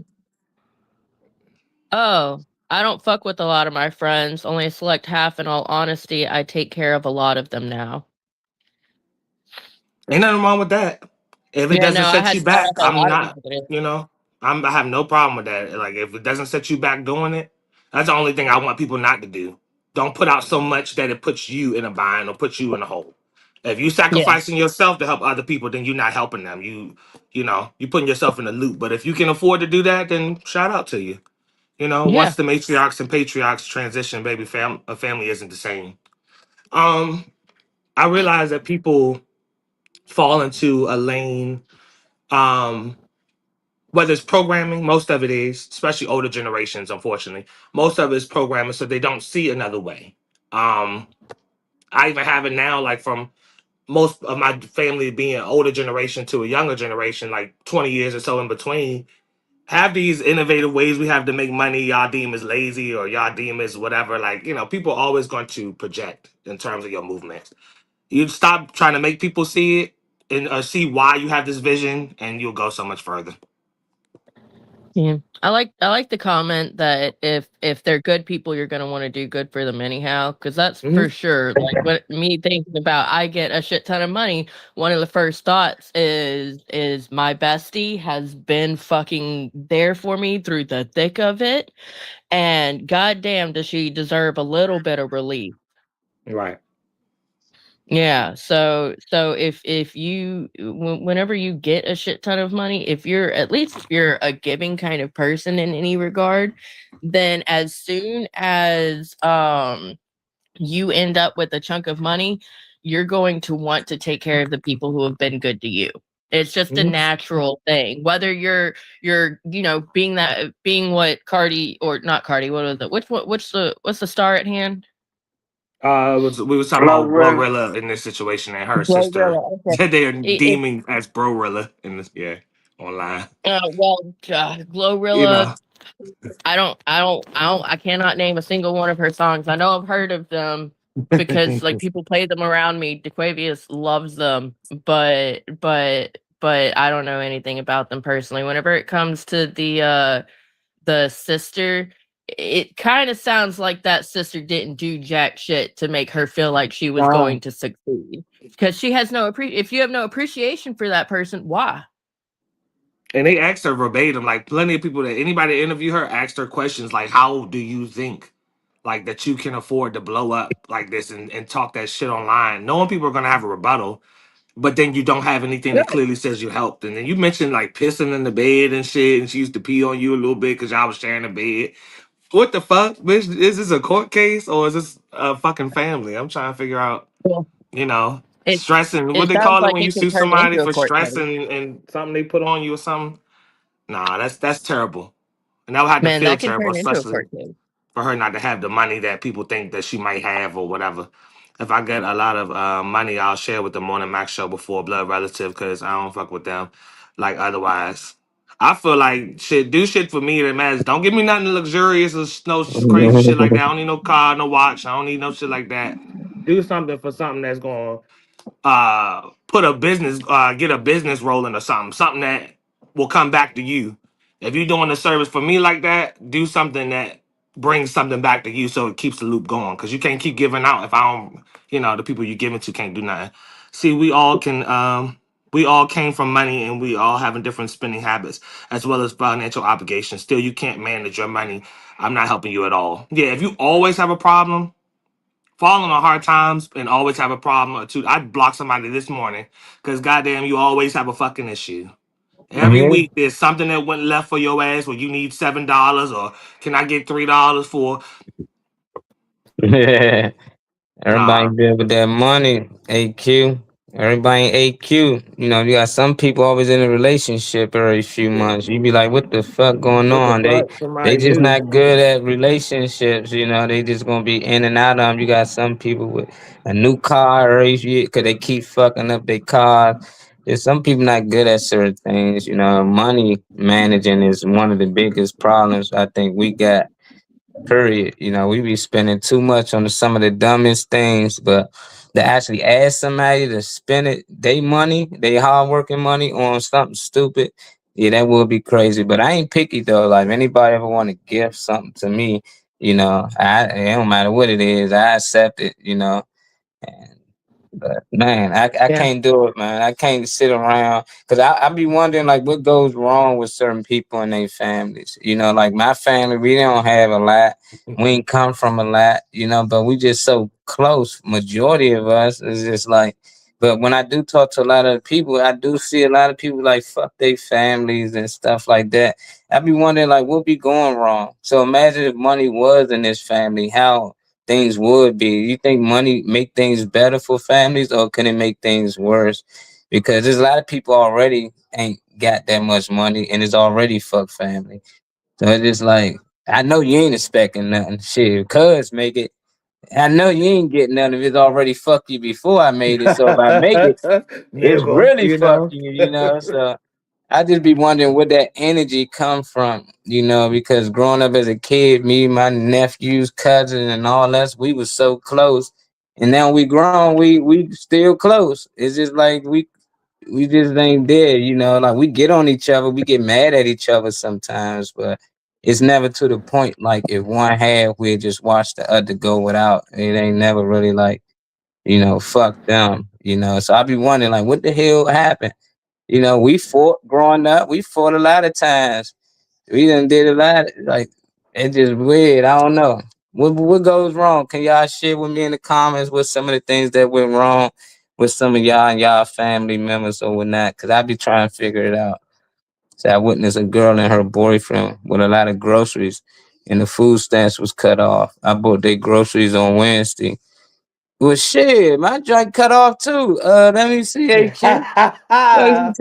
D: Oh, I don't fuck with a lot of my friends. Only a select half. In all honesty, I take care of a lot of them now.
C: Ain't nothing wrong with that. If it
D: Yeah,
C: doesn't
D: no, I
C: set
D: had
C: you
D: to start
C: back,
D: off a
C: I'm
D: lot of
C: not,
D: people. That
C: you know, I have no problem with that. Like if it doesn't set you back doing it, that's the only thing I want people not to do. Don't put out so much that it puts you in a bind or puts you in a hole. If you
D: yeah,
C: sacrificing yourself to help other people, then you're not helping them. You're putting yourself in a loop. But if you can afford to do that, then shout out to you.
D: yeah,
C: Once the matriarchs and patriarchs transition, baby, a family isn't the same. Um, I realize that people fall into a lane. Um, whether it's programming, most of it is, especially older generations, unfortunately, most of it is programming, so they don't see another way. Um, I even have it now, like from most of my family being an older generation to a younger generation, like 20 years or so in between, have these innovative ways we have to make money. Y'all deem as lazy or y'all deem as whatever. Like, people are always going to project in terms of your movements. You stop trying to make people see it and see why you have this vision, and you'll go so much further.
D: yeah. I like the comment that if they're good people, you're gonna want to do good for them anyhow. Because that's
C: Hmm.
D: for sure. Like what me thinking about, I get a shit ton of money. One of the first thoughts is my bestie has been fucking there for me through the thick of it, and goddamn, does she deserve a little bit of relief?
C: Right.
D: Yeah, so if you whenever you get a shit ton of money, if you're at least if you're a giving kind of person in any regard, then as soon as you end up with a chunk of money, you're going to want to take care of the people who have been good to you. It's just a
C: Mhm.
D: natural thing. Whether you're being what Cardi or not Cardi, what was it? What's the star at hand?
C: We was talking about
B: Glorilla.
C: Glorilla in this situation and her sister
D: Glorilla. Okay.
C: that they are
D: It,
C: deeming as Brorilla in this, online.
D: well,
C: You
D: Glorilla.
C: know.
D: I cannot name a single one of her songs. I know I've heard of them because like people play them around me. DeQuavius loves them, but I don't know anything about them personally. Whenever it comes to the sister, it kind of sounds like that sister didn't do jack shit to make her feel like she was
C: Um,
D: going to succeed because she has no if you have no appreciation for that person, why?
C: and they asked her verbatim, like plenty of people that anybody interview her asked her questions like, "How do you think like that you can afford to blow up like this and talk that shit online, knowing people are gonna have a rebuttal, but then you don't have anything that clearly says you helped." And then you mentioned like pissing in the bed and shit, and she used to pee on you a little bit because y'all was sharing a bed. What the fuck, bitch? Is this a court case or is this a fucking family? I'm trying to figure out,
D: Well, it
C: stressing. What
D: it
C: they
D: sounds
C: call it
D: like
C: when you
D: it can
C: sue
D: turn
C: somebody
D: into a
C: for
D: court case.
C: stressing and something they put on you or something? Nah, that's terrible. And that would have to
D: Man,
C: feel
D: that can
C: terrible,
D: turn into a
C: especially
D: court case.
C: for her not to have the money that people think that she might have or whatever. If I get a lot of money, I'll share with the Morning Max show before Blood Relative because I don't fuck with them like otherwise. I feel like shit, do shit for me that matters. Don't give me nothing luxurious or no crazy shit like that. I don't need no car, no watch. I don't need no shit like that. Do something for something that's going to put a business get a business rolling or something that will come back to you. If you're doing a service for me like that, do something that brings something back to you so it keeps the loop going, because you can't keep giving out if I don't, the people you're giving to can't do nothing. See, we all can We all came from money and we all having different spending habits as well as financial obligations. Still, you can't manage your money. I'm not helping you at all. Yeah, if you always have a problem, fall on hard times and always have a problem or two. I'd block somebody this morning because goddamn, you always have a fucking issue. Every
B: Yeah.
C: week there's something that went left for your ass where you need $7 or can I get $3 for
B: Yeah. Everybody
C: nah.
B: good with that money. AQ. Everybody AQ. You know, you got some people always in a relationship every few months. You be like, what the fuck going
C: What the
B: on? They
C: fuck?
B: they
C: Somebody
B: just
C: new.
B: not good at relationships. You know, they just gonna be in and out of them. You got some people with a new car every year because they keep fucking up their car. There's some people not good at certain things. You know, money managing is one of the biggest problems I think we got. Period. You know, we be spending too much on some of the dumbest things, but to actually ask somebody to spend it, they money, they hard working money on something stupid, yeah, that would be crazy. But I ain't picky though. Like if anybody ever want to gift something to me, you know, it don't matter what it is, I accept it. You know, and but man, I
C: Yeah.
B: can't do it, man. I can't sit around because I be wondering like what goes wrong with certain people and their families. You know, like my family, we don't have a lot. We ain't come from a lot, you know, but we just so close. Majority of us is just like, but when I do talk to a lot of people, I do see a lot of people like fuck their families and stuff like that. I be wondering like what be going wrong. So imagine if money was in this family, how things would be. You think money make things better for families or can it make things worse? Because there's a lot of people already ain't got that much money and it's already fuck family. So it's just like I know you ain't expecting nothing. Shit, cuz make it. I know you ain't getting none of it already fucked you before I made it. So if I make it, it's
C: Nigga,
B: really
C: you
B: fuck
C: know.
B: you, you know. So I just be wondering where that energy come from, you know, because growing up as a kid, me, my nephews, cousins, and all us, we was so close. And now we grown, we still close. It's just like we just ain't there, you know. Like we get on each other, we get mad at each other sometimes, but it's never to the point like if one half we just watch the other go without. It ain't never really like, you know, fuck them, you know. So I be wondering like what the hell happened? You know, we fought growing up. We fought a lot of times. We done did a lot. Like it's just weird. I don't know what goes wrong. Can y'all share with me in the comments what some of the things that went wrong with some of y'all and y'all family members or whatnot? Cause I be trying to figure it out. So I witnessed a girl and her boyfriend with a lot of groceries, and the food stamps was cut off. I bought their groceries on Wednesday. Well, shit, my joint cut off too. Let me see, AQ.
C: Yeah,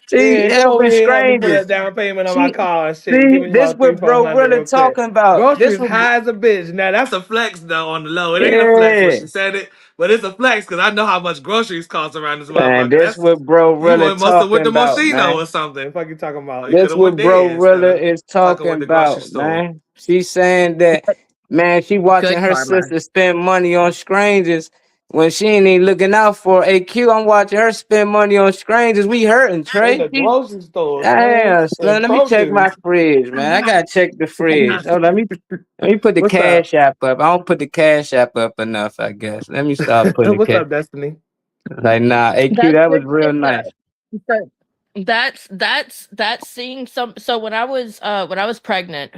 B: See,
C: come over
B: helping
C: here, help me put
B: strangers.
C: a down payment on my
B: She
C: car and shit. Give
B: see
C: me
B: this
C: about three,
B: what
C: four
B: bro
C: hundred
B: really
C: real quick.
B: talking about. This
C: Groceries
B: what
C: high as a bitch. Now that's a flex though on the low. It ain't a flex when
B: yeah,
C: she said it, but it's a flex because I know how much groceries cost around this
B: man.
C: motherfucker.
B: This
C: That's
B: what bro really
C: must have went
B: talking
C: to
B: about,
C: Moschino
B: man.
C: or something. Fuck you talking about? You could
B: This
C: have went
B: what bro
C: there instead
B: really
C: of
B: is
C: fucking
B: talking
C: with the grocery
B: about,
C: store.
B: man. She's saying that, man, she
D: Good
B: watching her
D: karma.
B: sister spend money on strangers when she ain't even looking out for AQ. I'm watching her spend money on strangers. We hurting,
C: In
B: Trey.
C: the grocery store, Slim,
B: Damn,
C: and
B: Slim, let me check my
C: produce.
B: fridge, man. I gotta check the fridge. Oh, let me put the
C: What's up?
B: cash app up. I don't put the cash app up enough, I guess. Let me start putting the
C: What's
B: cash.
C: up, Destiny?
B: Like, nah, AQ,
D: That's
B: that was
D: good
B: real
D: shit
B: nice.
D: though. So that's seeing some. So when I was pregnant,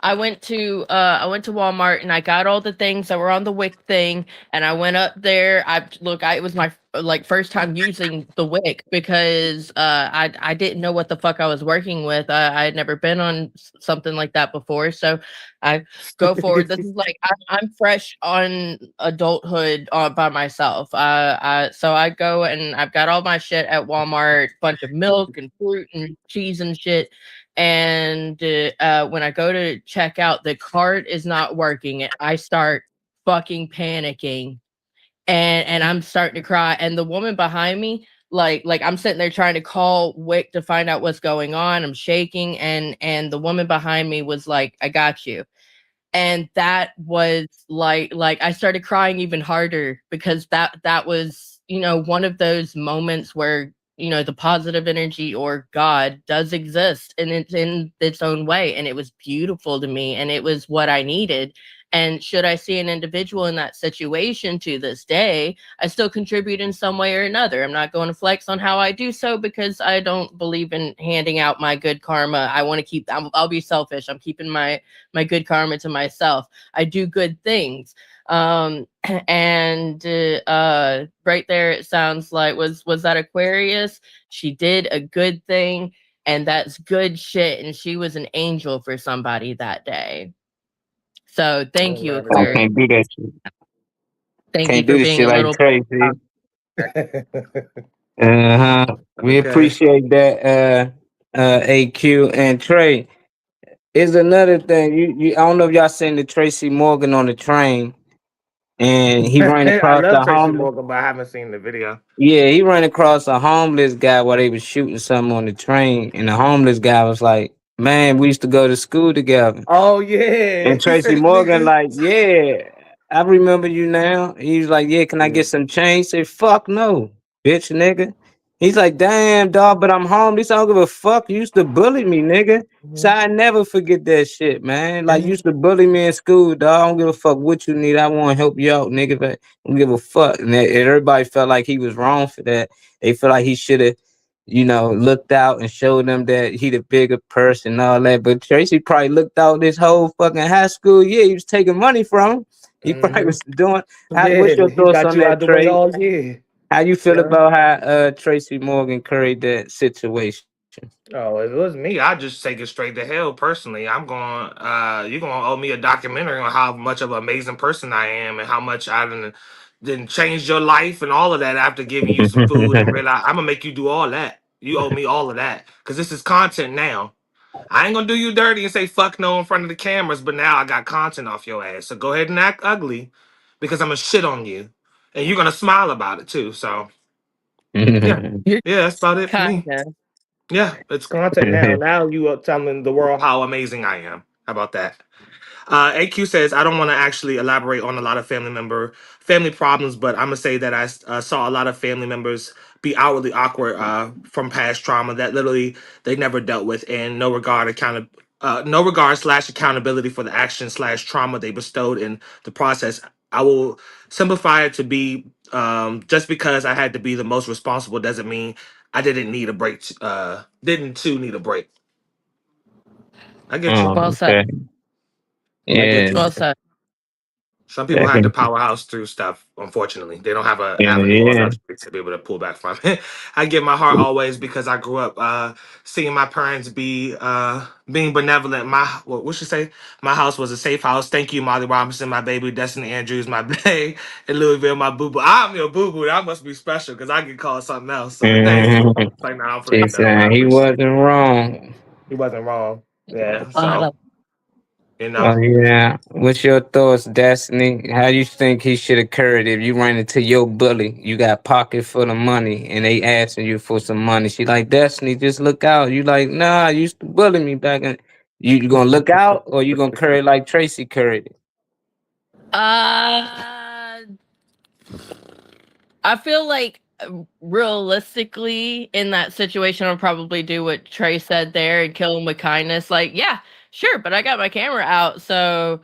D: I went to Walmart and I got all the things that were on the Wick thing, and I went up there. It was my like first time using the Wick because I didn't know what the fuck I was working with. I had never been on something like that before, so I go forward. This is like I'm fresh on adulthood by myself. So I go and I've got all my shit at Walmart, bunch of milk and fruit and cheese and shit. And when I go to check out, the cart is not working. And I start fucking panicking, and I'm starting to cry. And the woman behind me, like I'm sitting there trying to call Wick to find out what's going on. I'm shaking, and the woman behind me was like, "I got you." And that was like I started crying even harder because that was, you know, one of those moments where, you know, the positive energy or God does exist and it's in its own way, and it was beautiful to me and it was what I needed. And should I see an individual in that situation to this day, I still contribute in some way or another. I'm not going to flex on how I do so because I don't believe in handing out my good karma. I want to keep, I'll be selfish. I'm keeping my good karma to myself. I do good things. And right there, it sounds like, was that Aquarius? She did a good thing, and that's good shit. And she was an angel for somebody that day. So thank you,
B: I
D: Aquarius.
B: can't do that shit.
D: Thank
B: Can't
D: you
B: do
D: for
B: this
D: being
B: shit
D: a
B: like
D: little.
B: Tracy. We
C: Okay.
B: appreciate that, AQ and Trey. Is another thing. You I don't know if y'all seen the Tracy Morgan on the train, and he ran
C: I
B: across
C: love
B: a
C: Tracy
B: homeless.
C: Morgan, but I haven't seen the video.
B: Yeah, he ran across a homeless guy while they was shooting something on the train, and the homeless guy was like, "Man, we used to go to school together."
C: Oh yeah,
B: And
C: he
B: Tracy
C: said,
B: Morgan
C: "Nigga."
B: like, "Yeah, I remember you now." He was like, "Yeah, can I
C: Yeah.
B: get some change?" Say, "Fuck no, bitch, nigga." He's like, "Damn, dog, but I'm homeless. I don't give a fuck. You used to bully me, nigga." So I never forget that shit, man. Like, you used to bully me in school, dog. I don't give a fuck what you need. I want to help you out, nigga. But I don't give a fuck. And everybody felt like he was wrong for that. They felt like he should have, looked out and showed them that he the bigger person and all that. But Tracy probably looked out this whole fucking high school year. He was taking money from him. He probably was doing. What's
C: Yeah,
B: your
C: he
B: thoughts
C: got
B: on
C: you
B: that,
C: out the way
B: Trey?
C: all year.
B: How you feel
C: Yeah.
B: about how Tracy Morgan carried that situation?
C: Oh, if it was me, I'd just take it straight to hell. Personally, I'm going. You're gonna owe me a documentary on how much of an amazing person I am and how much I didn't change your life and all of that after giving you some food and realize I'm gonna make you do all that. You owe me all of that because this is content now. I ain't gonna do you dirty and say fuck no in front of the cameras, but now I got content off your ass. So go ahead and act ugly because I'm gonna shit on you, and you're gonna smile about it too. So yeah,
D: You're
C: yeah, that's about it for me.
D: kinda.
C: Yeah, it's content now. Now you are telling the world how amazing I am. How about that? AQ says I don't want to actually elaborate on a lot of family problems, but I'm gonna say that I saw a lot of family members be outwardly awkward from past trauma that literally they never dealt with, and no regard slash accountability for the action slash trauma they bestowed in the process. I will simplify it to be just because I had to be the most responsible doesn't mean I didn't need a break. Didn't too need a break. I get you.
D: Well said.
B: Okay.
C: I get
B: Yeah.
C: you.
D: Well said.
C: Some people have to powerhouse through stuff. Unfortunately, they don't have an avenue or
B: Yeah.
C: luxury to be able to pull back from it. I get my heart always because I grew up seeing my parents be being benevolent. What should say? My house was a safe house. Thank you, Molly Robinson, my baby, Destiny Andrews, my bae, in Louisville, my boo boo. I'm your boo boo. That must be special because I get called something else. So thanks.
B: Mhm.
C: Like now, I'm for
B: She
C: real. I
B: said he
C: appreciate it.
B: wasn't wrong.
C: He wasn't wrong. Yeah.
D: I
C: So
D: love
C: you know.
B: Oh yeah. What's your thoughts, Destiny? How you think he should have carried it if you ran into your bully? You got pocket full of money and they asking you for some money. She like, Destiny, just look out. You like, nah, you used to bully me back in. You gonna look out or you gonna carry it like Tracy carried it?
D: I feel like realistically in that situation I'll probably do what Trey said there and kill him with kindness. Like, yeah, sure, but I got my camera out, so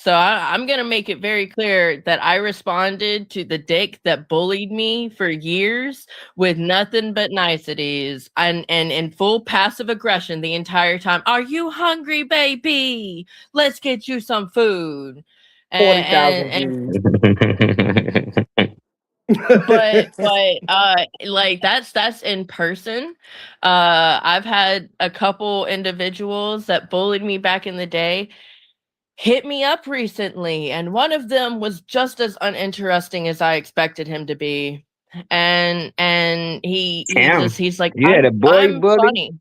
D: I'm gonna make it very clear that I responded to the dick that bullied me for years with nothing but niceties and in full passive aggression the entire time. Are you hungry, baby? Let's get you some food.
C: 40,000
D: And
C: views.
D: but like that's in person. I've had a couple individuals that bullied me back in the day hit me up recently, and one of them was just as uninteresting as I expected him to be. And
B: Damn.
D: he's like,
B: You had a boy
D: I'm
B: bully?
D: funny.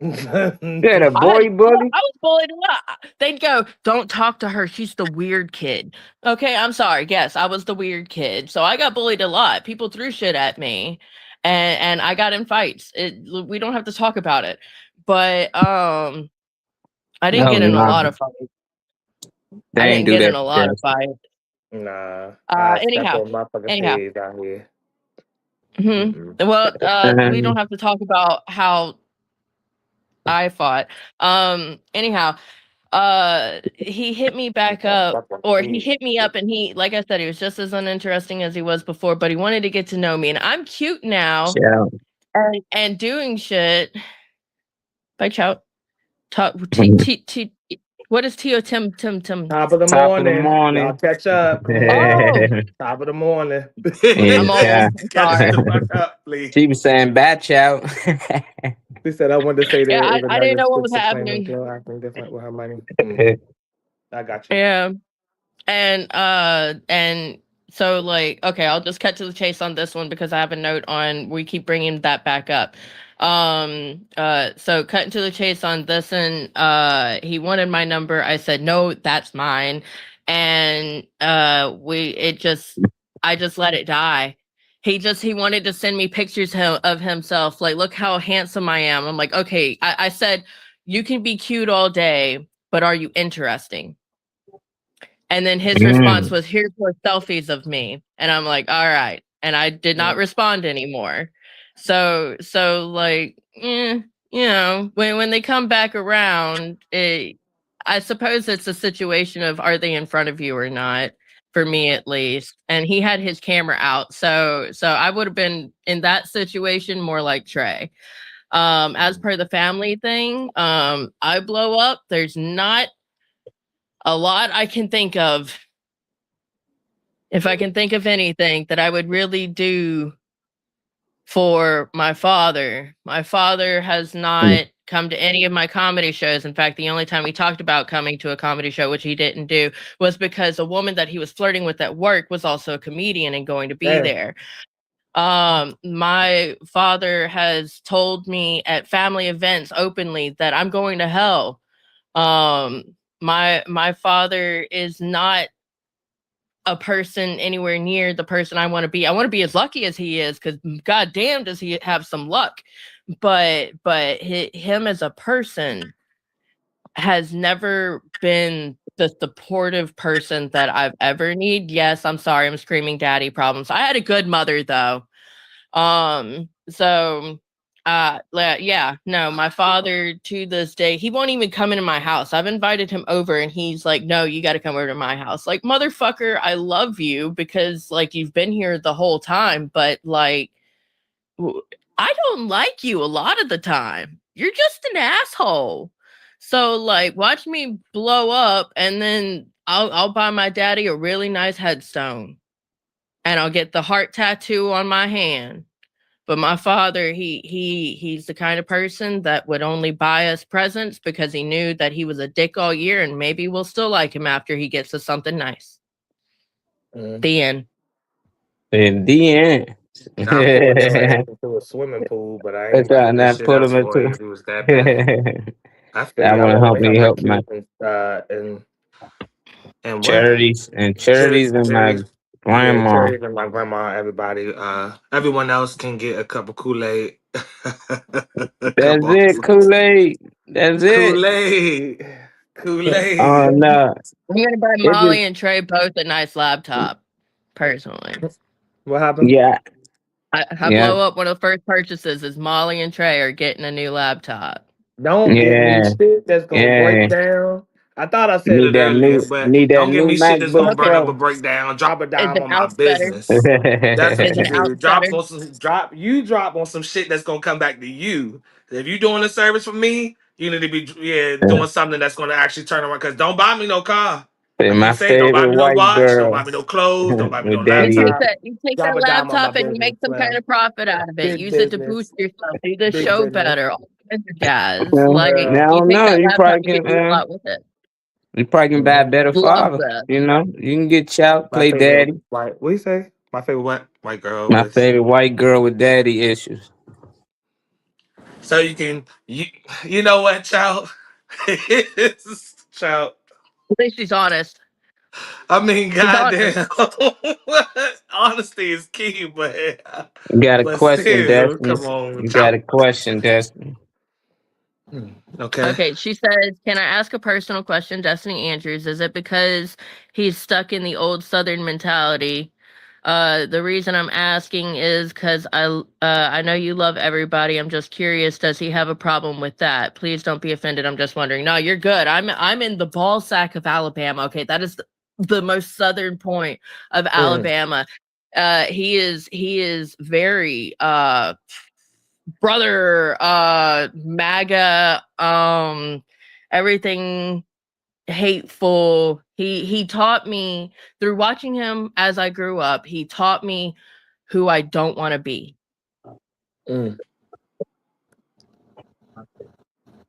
B: You had a boy bully?
D: I was bullied a lot. They'd go, don't talk to her. She's the weird kid. Okay, I'm sorry. Yes, I was the weird kid. So I got bullied a lot. People threw shit at me, and I got in fights. We don't have to talk about it. But I didn't
B: No,
D: get in a
B: nah.
D: lot of fights.
B: They
D: I
B: ain't
D: didn't
B: do
D: get
B: that
D: in a
B: to
D: lot of
B: Destiny.
D: fights.
C: Nah, I step
D: Anyhow,
C: on motherfuckers' heads out here.
D: well, we don't have to talk about how I fought. Anyhow, he hit me back up, or he hit me up, and he, like I said, he was just as uninteresting as he was before, but he wanted to get to know me, and I'm cute now
B: Ciao.
D: and doing shit. Bye, Chow. Talk. What is Tio Tim?
C: Top of the
B: Top of the
C: morning.
B: morning.
C: Y'all catch up. Come on.
D: Oh,
C: Top of the morning.
B: Yeah,
D: I'm
B: yeah.
D: old.
C: Catch
D: Sorry.
C: the fuck up, please.
B: She was saying batch out.
C: She said I wanted to say
D: Yeah,
C: there is
D: I didn't
C: another
D: know what was
C: schizophrenic
D: happening.
C: girl acting different with her money. I got you.
D: Yeah. And so like, okay, I'll just cut to the chase on this one because I have a note on, we keep bringing that back up. So cutting to the chase on this, and he wanted my number. I said, no, that's mine. And I just let it die. He wanted to send me pictures of himself. Like, look how handsome I am. I'm like, okay. I said, you can be cute all day, but are you interesting? And then his response was, here's more selfies of me. And I'm like, all right. And I did not respond anymore. So like, you know, when they come back around, I suppose it's a situation of, are they in front of you or not? For me, at least. And he had his camera out. So I would have been in that situation more like Trey. As per the family thing, I blow up. There's not a lot I can think of. If I can think of anything that I would really do for my father has not come to any of my comedy shows. In fact, the only time he talked about coming to a comedy show, which he didn't do, was because a woman that he was flirting with at work was also a comedian and going to be there. My father has told me at family events openly that I'm going to hell. My father is not a person anywhere near the person I want to be. I want to be as lucky as he is, because goddamn does he have some luck. But him as a person has never been the supportive person that I've ever need. Yes, I'm sorry, I'm screaming daddy problems. I had a good mother though. Yeah, no, my father to this day, he won't even come into my house. I've invited him over and he's like, no, you got to come over to my house. Like, motherfucker, I love you because like you've been here the whole time, but like, I don't like you a lot of the time. You're just an asshole. So like, watch me blow up, and then I'll buy my daddy a really nice headstone, and I'll get the heart tattoo on my hand. But my father, he's the kind of person that would only buy us presents because he knew that he was a dick all year, and maybe we'll still like him after he gets us something nice. The end.
B: In the end.
C: Into a swimming pool, but I ain't about to
B: That
C: shit
B: put
C: else
B: him
C: for you.
B: into.
C: He was that bad. I figured
B: I
C: I
B: want to
C: would
B: help
C: only
B: me
C: have
B: help my
C: and what?
B: charities and my
C: Yeah,
B: grandma.
C: Cherry and my grandma, everybody, everyone else can get a cup of Kool-Aid.
B: That's it, Kool-Aid. That's it.
C: Kool-Aid.
B: Oh
C: Kool-Aid.
B: no.
D: I'm gonna buy
B: It
D: Molly and Trey both a nice laptop, personally.
C: What happened?
B: Yeah.
D: I blow up, one of the first purchases is Molly and Trey are getting a new laptop.
C: Don't give me shit that's gonna break
B: Yeah.
C: down. I thought I said
B: Need
C: it
B: that
C: earlier, but don't give
B: new
C: me shit that's gonna
B: MacBook
C: burn
D: Okay.
C: up or
B: Pro.
C: break down. Drop a
D: Is
C: dime
D: the
C: on my
D: house better?
C: business. That's what
D: Is
C: you
D: the house
C: do.
D: better?
C: Drop on some shit that's gonna come back to you. If you doing a service for me, you need to be doing something that's gonna actually turn around. Cause don't buy me no car. I
B: My
C: keep saying, don't buy
B: favorite
C: me no
B: white
C: watch, don't buy
B: girl
C: me no clothes, don't buy me no
B: with
D: You
B: daddy.
D: take
C: laptop.
D: that
C: Drop a dime on my
D: laptop and you
C: business,
D: make some kind
C: well.
D: of profit out of it.
C: Big
D: Use it to
C: business.
D: boost yourself. Do the
C: Big
D: show
C: business.
D: better. All kinds of guys.
B: Well,
D: Like,
C: Well,
B: I
D: you
B: don't
D: take
B: know.
D: that laptop, you can do a lot with it.
B: You probably can buy a better
D: Love
B: father.
D: that.
B: You know, you can get child
C: my
B: play
C: favorite
B: daddy.
C: white. What do you say? My favorite white girl
B: My
C: was.
B: favorite white girl with daddy issues.
C: So you know what, child? Child.
D: At least she's honest.
C: I mean,
D: She's honest.
C: goddamn. Honesty is key, but
B: You got a question,
C: still,
B: Destiny.
C: come on,
B: You got
C: child.
B: a question, Destiny.
C: Okay.
D: Okay, she says, can I ask a personal question, Destiny Andrews? Is it because he's stuck in the old Southern mentality The reason I'm asking is because I know you love everybody. I'm just curious, does he have a problem with that? Please don't be offended. I'm just wondering. No, you're good. I'm in the ball sack of Alabama. Okay, that is the most southern point of
C: Mm,
D: Alabama. He is very brother MAGA everything hateful. He taught me through watching him as I grew up. He taught me who I don't want to be.
C: mm,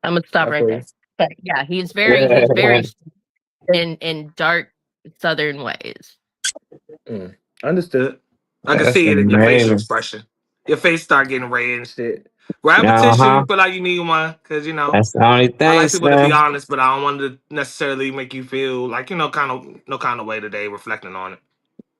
D: I'm gonna stop
C: I
D: right
C: feel you.
D: there. But yeah, he's very in dark southern ways.
C: Mm. Understood. I can
B: That's
C: see it in your facial
B: amazing.
C: expression. Your face start getting red and shit. Grab a tissue,
B: Uh-huh.
C: feel like you need one, cause
B: That's the only
C: I
B: thing,
C: like people to be
B: son.
C: honest, but I don't want to necessarily make you feel like kind of no kind of way today reflecting on it.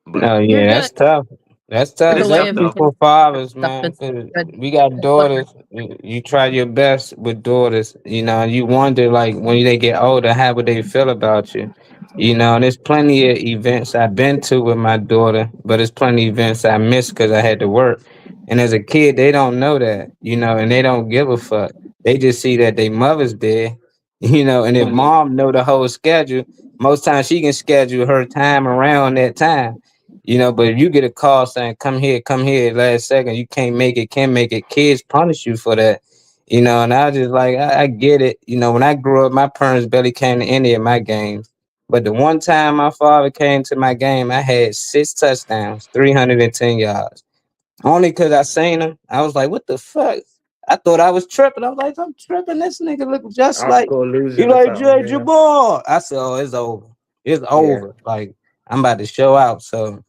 C: But
B: No,
D: You're
B: yeah,
D: good.
B: that's tough. That's
C: it
B: tough,
D: The
C: is
D: way
C: tough
D: of
B: especially
C: though.
D: making
B: for fathers,
D: stuff
B: man.
D: is
B: 'Cause
D: good.
B: we got
D: It's slippery.
B: daughters. You try your best with daughters, and you wonder, like, when they get older, how would they feel about you? And there's plenty of events I've been to with my daughter, but there's plenty of events I missed because I had to work. And as a kid, they don't know that, and they don't give a fuck. They just see that their mother's there, and if
C: Mhm.
B: mom know the whole schedule, most times she can schedule her time around that time. But if you get a call saying, come here, last second, you can't make it, kids punish you for that. And I was just like, I get it. When I grew up, my parents barely came to any of my games. But the one time my father came to my game, I had 6 touchdowns, 310 yards. Only because I seen him. I was like, what the fuck? I thought I was tripping. I was like, I'm tripping. This nigga look just like,
C: Optical
B: he
C: illusion or
B: like
C: something.
B: Jay
C: Yeah.
B: Jabbar. I said, oh, it's over. It's
C: Yeah.
B: over. Like, I'm about to show out. So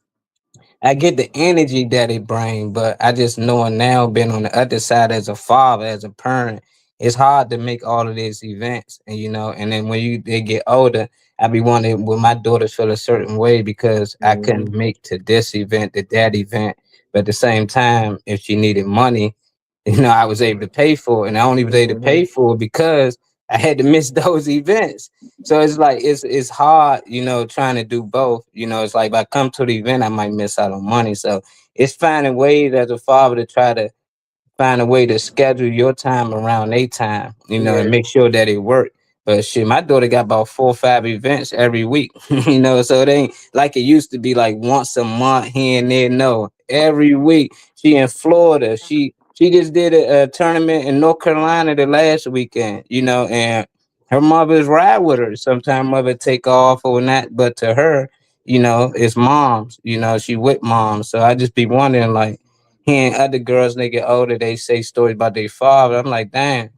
B: I get the energy that it brings, but I just knowing now, being on the other side as a father, as a parent, it's hard to make all of these events. And then when they get older, I be wondering, will my daughter feel a certain way because I couldn't
C: Mhm.
B: make to this event, to that event. But at the same time, if she needed money, I was able to pay for it. And I only was able to pay
C: Mhm.
B: for it because I had to miss those events. So it's like it's hard, trying to do both. It's like if I come to the event, I might miss out on money. So it's finding ways as a father to try to find a way to schedule your time around their time, and
C: Yeah.
B: make sure that it work. But shit, my daughter got about 4 or 5 events every week, so it ain't like it used to be like once a month here and there. No, every week. She in Florida. She just did a tournament in North Carolina the last weekend, and her mother's ride with her. Sometimes mother take off or not, but to her, it's moms, she with moms. So I just be wondering like hearing other girls when they get older, they say stories about their father. I'm like, damn,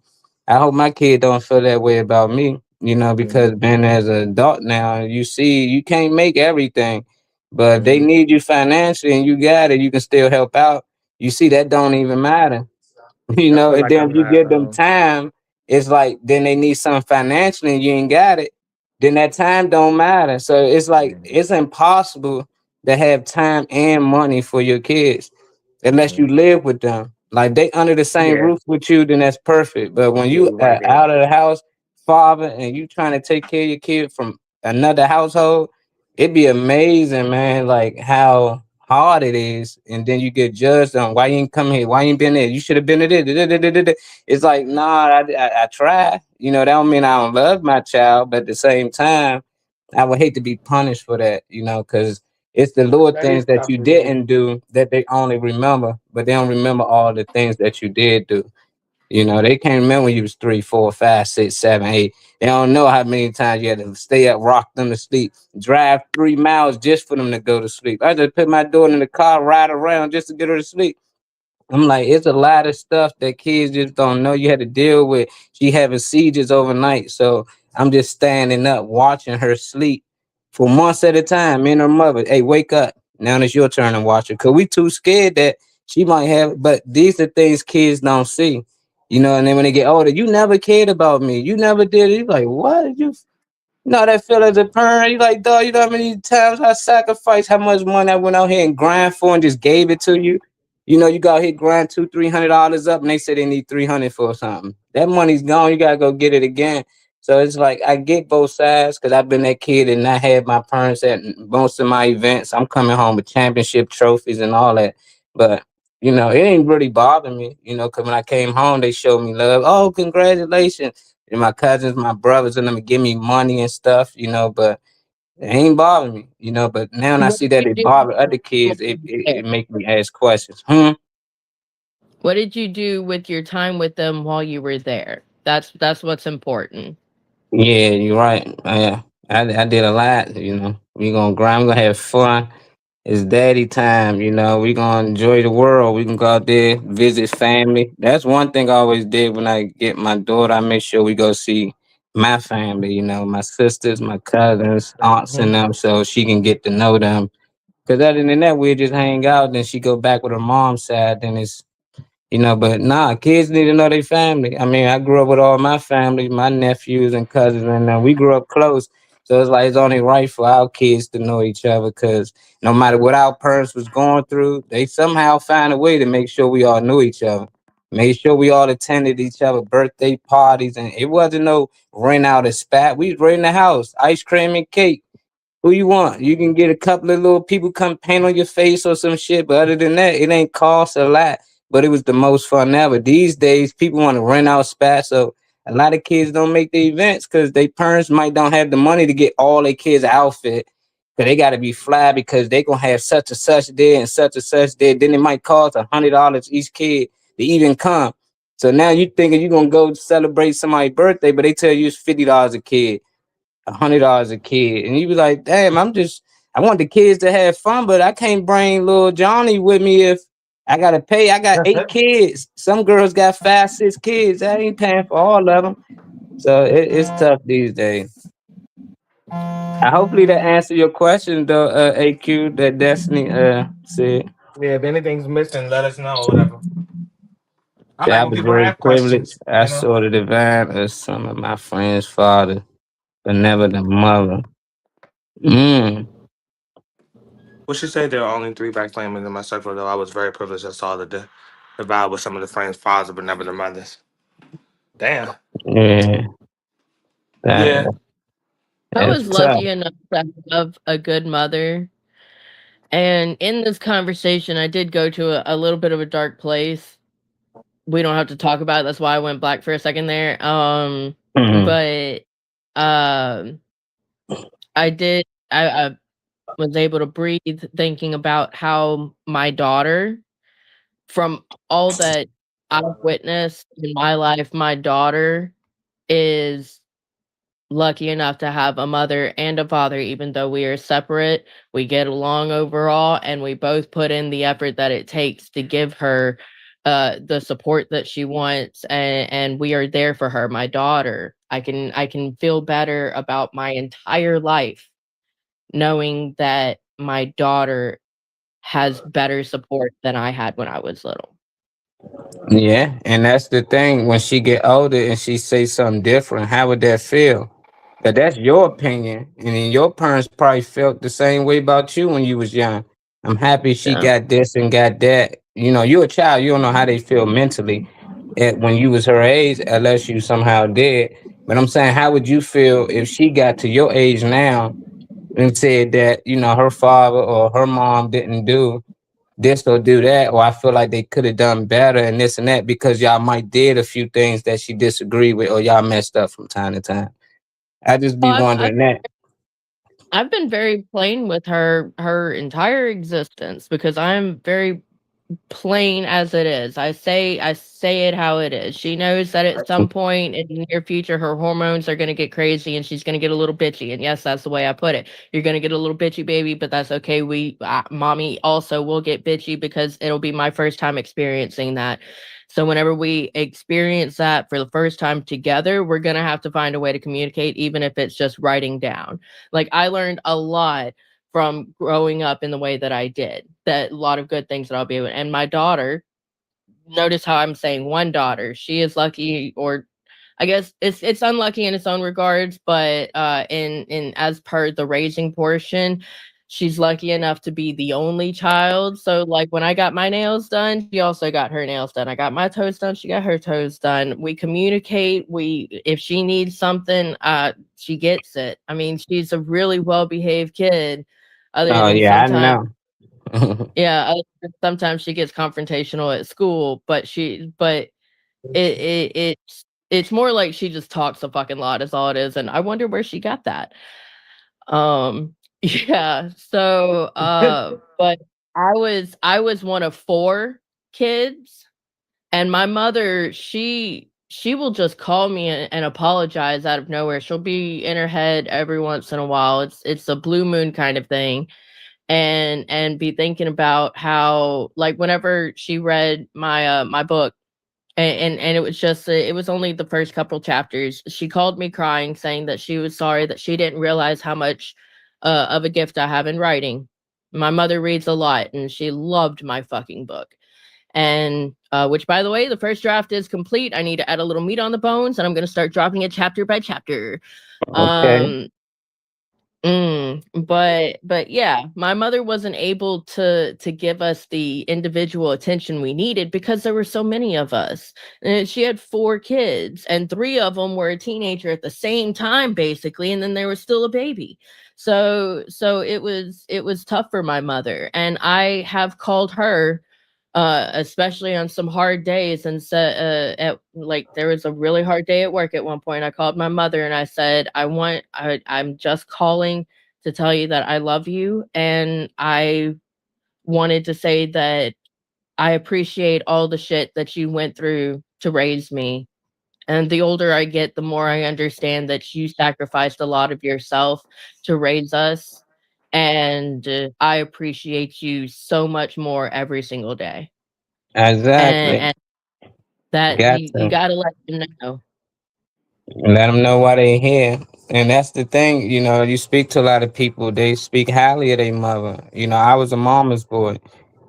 B: I hope my kid don't feel that way about me, because
C: Mhm.
B: being as an adult now, you see, you can't make everything. But if they
C: Mhm.
B: need you financially and you got it, you can still help out. You see, that don't even matter.
C: I feel
B: And
C: like
B: then if
C: I'm
B: you
C: not.
B: give them time, it's like then they need something financially and you ain't got it, then that time don't matter. So it's like
C: Mhm.
B: it's impossible to have time and money for your kids unless you
C: Mhm.
B: live with them. Like they under the same
C: Yeah.
B: roof with you, then that's perfect. But
C: I
B: when
C: feel
B: you
C: you right
B: are
C: there.
B: out of the house, father, and you trying to take care of your kid from another household, it'd be amazing, man. Like how hard it is, and then you get judged on why you ain't come here, why you ain't been there. You should have been there. It's like, nah, I try. That don't mean I don't love my child, but at the same time, I would hate to be punished for that. Because it's the little
C: That is
B: things that
C: tough
B: you
C: for you.
B: didn't do that they only remember, but they don't remember all the things that you did do. They can't remember when you was 3, 4, 5, 6, 7, 8. They don't know how many times you had to stay up, rock them to sleep, drive 3 miles just for them to go to sleep. I just put my daughter in the car, ride around just to get her to sleep. I'm like, it's a lot of stuff that kids just don't know you had to deal with. She having seizures overnight. So I'm just standing up, watching her sleep for months at a time. Me and her mother, hey, wake up. Now it's your turn to watch her. Cause we too scared that she might have, but these are things kids don't see. And then when they get older, you never cared about me. You never did it. You like, what? That feel as a parent. You like, dog, you know how many times I sacrificed, how much money I went out here and grind for and just gave it to you. You go out here grind $200-300 up, and they say they need 300 for something. That money's gone. You gotta go get it again. So it's like I get both sides because I've been that kid and I had my parents at most of my events. I'm coming home with championship trophies and all that. But it ain't really bother me, because when I came home, they showed me love. Oh, congratulations. And my cousins, my brothers, and them give me money and stuff, but it ain't bother me, But now when I
D: What
B: see that
D: did
B: it
D: you do
B: bother other
D: while
B: kids, it,
D: you were
B: it,
D: there?
B: it make me ask questions. Hmm.
D: What did you do with your time with them while you were there? That's what's important.
B: Yeah, you're right. Yeah, I did a lot. We gonna grind. We gonna have fun. It's daddy time. We gonna enjoy the world. We can go out there, visit family. That's one thing I always did when I get my daughter. I make sure we go see my family. My sisters, my cousins, aunts,
C: Mhm.
B: and them, so she can get to know them. Cause other than that, we just hang out. Then she go back with her mom's side. Then but nah, kids need to know their family. I mean, I grew up with all my family, my nephews and cousins, and we grew up close. So it's like it's only right for our kids to know each other because no matter what our parents was going through, they somehow find a way to make sure we all knew each other. Made sure we all attended each other birthday parties, and it wasn't no rent out a spot. We was right in the house, ice cream and cake. Who you want? You can get a couple of little people come paint on your face or some shit, but other than that, it ain't cost a lot. But it was the most fun ever. These days, people want to rent out spots, so a lot of kids don't make the events because their parents might don't have the money to get all their kids' outfit. Cause they got to be fly because they gonna have such and such there and such and such there. Then it might cost $100 each kid to even come. So now you thinking you gonna go celebrate somebody's birthday, but they tell you it's $50 a kid. $100 a kid, and you be like, "Damn, I want the kids to have fun, but I can't bring little Johnny with me if I gotta pay. I got 8 kids. Some girls got 5, 6 kids. I ain't paying for all of them, so it's tough these days. I hopefully that answer your question though, AQ. That Destiny said.
C: Yeah, if anything's missing, let us know. Whatever. I
B: Yeah,
C: like
B: I
C: when
B: was
C: people
B: very
C: ask
B: privileged.
C: questions.
B: I saw the divine as some of my friends' father, but never the mother. Mm.
C: What she said, there are only three black flamers in my circle, though I was very privileged. I saw the vibe with some of the friends' fathers, but never the mothers. Damn.
B: Yeah,
C: Yeah.
B: that,
D: I
B: that's
D: was
B: tough.
D: lucky enough to have a good mother. And in this conversation, I did go to a little bit of a dark place. We don't have to talk about it. That's why I went black for a second there.
B: Mhm.
D: But um, I did. I was able to breathe thinking about how my daughter, from all that I've witnessed in my life, my daughter is lucky enough to have a mother and a father. Even though we are separate, we get along overall, and we both put in the effort that it takes to give her the support that she wants, and we are there for her. My daughter, I can feel better about my entire life knowing that my daughter has better support than I had when I was little.
B: Yeah, and that's the thing. When she get older and she say something different, how would that feel? Cause that's your opinion, and then your parents probably felt the same way about you when you was young. I'm happy she
D: Yeah.
B: got this and got that. You're a child. You don't know how they feel mentally when you was her age, unless you somehow did. But I'm saying, how would you feel if she got to your age now and said that her father or her mom didn't do this or do that, or I feel like they could have done better and this and that because y'all might did a few things that she disagreed with or y'all messed up from time to time. I just
D: Oh,
B: be wondering that.
D: I've been very plain with her entire existence because I'm very plain as it is. I say it how it is. She knows that at some point in the near future her hormones are gonna get crazy and she's gonna get a little bitchy. And yes, that's the way I put it. You're gonna get a little bitchy, baby, but that's okay. Mommy also will get bitchy because it'll be my first time experiencing that. So whenever we experience that for the first time together, we're gonna have to find a way to communicate, even if it's just writing down. Like I learned a lot from growing up in the way that I did. That a lot of good things that I'll be able, and my daughter, notice how I'm saying one daughter. She is lucky, or I guess it's unlucky in its own regards, but in as per the raising portion, she's lucky enough to be the only child. So like when I got my nails done, she also got her nails done. I got my toes done, she got her toes done. We communicate. We if she needs something, she gets it. I mean, she's a really well behaved kid. Other
B: Oh
D: than
B: yeah, I
D: sometimes
B: know.
D: yeah, sometimes she gets confrontational at school, but it's more like she just talks a fucking lot is all it is, and I wonder where she got that. Yeah, so, but I was one of 4 kids, and my mother, she will just call me and apologize out of nowhere. She'll be in her head every once in a while. It's a blue moon kind of thing, and be thinking about how, like, whenever she read my book, and it was just it was only the first couple chapters. She called me crying, saying that she was sorry that she didn't realize how much of a gift I have in writing. My mother reads a lot, and she loved my fucking book. And which, by the way, the first draft is complete. I need to add a little meat on the bones, and I'm going to start dropping it chapter by chapter.
B: Okay.
D: Um, but yeah, my mother wasn't able to give us the individual attention we needed because there were so many of us. And she had 4 kids, and 3 of them were a teenager at the same time, basically, and then there was still a baby. So it was tough for my mother, and I have called her especially on some hard days and said at like there was a really hard day at work at one point. I called my mother and I said, I'm just calling to tell you that I love you, and I wanted to say that I appreciate all the shit that you went through to raise me. And the older I get, the more I understand that you sacrificed a lot of yourself to raise us, and I appreciate you so much more every single day.
B: Exactly.
D: And that
B: Got
D: you
B: to.
D: gotta let them know.
B: Let them know why they here. And that's the thing, you speak to a lot of people, they speak highly of their mother. I was a mama's boy.